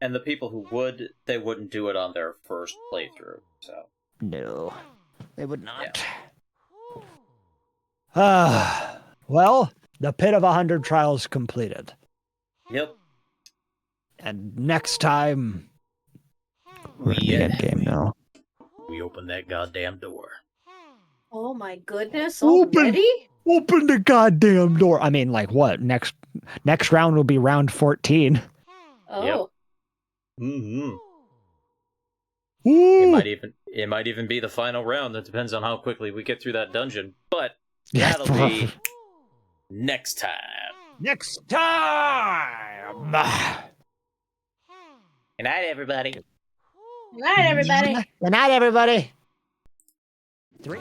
And the people who would, they wouldn't do it on their first playthrough. So
no, they would not. Well, the Pit of 100 Trials completed.
Yep.
And next time, we're in the endgame now.
We open that goddamn door.
Oh my goodness, already?
Open the goddamn door. I mean, like what? Next round will be round 14.
Oh.
Mm-hmm.
Ooh.
It might even be the final round. That depends on how quickly we get through that dungeon. But
Yes,
that'll be next time.
next time.
Good night, everybody.
Good night, everybody.
Good night, everybody.
3.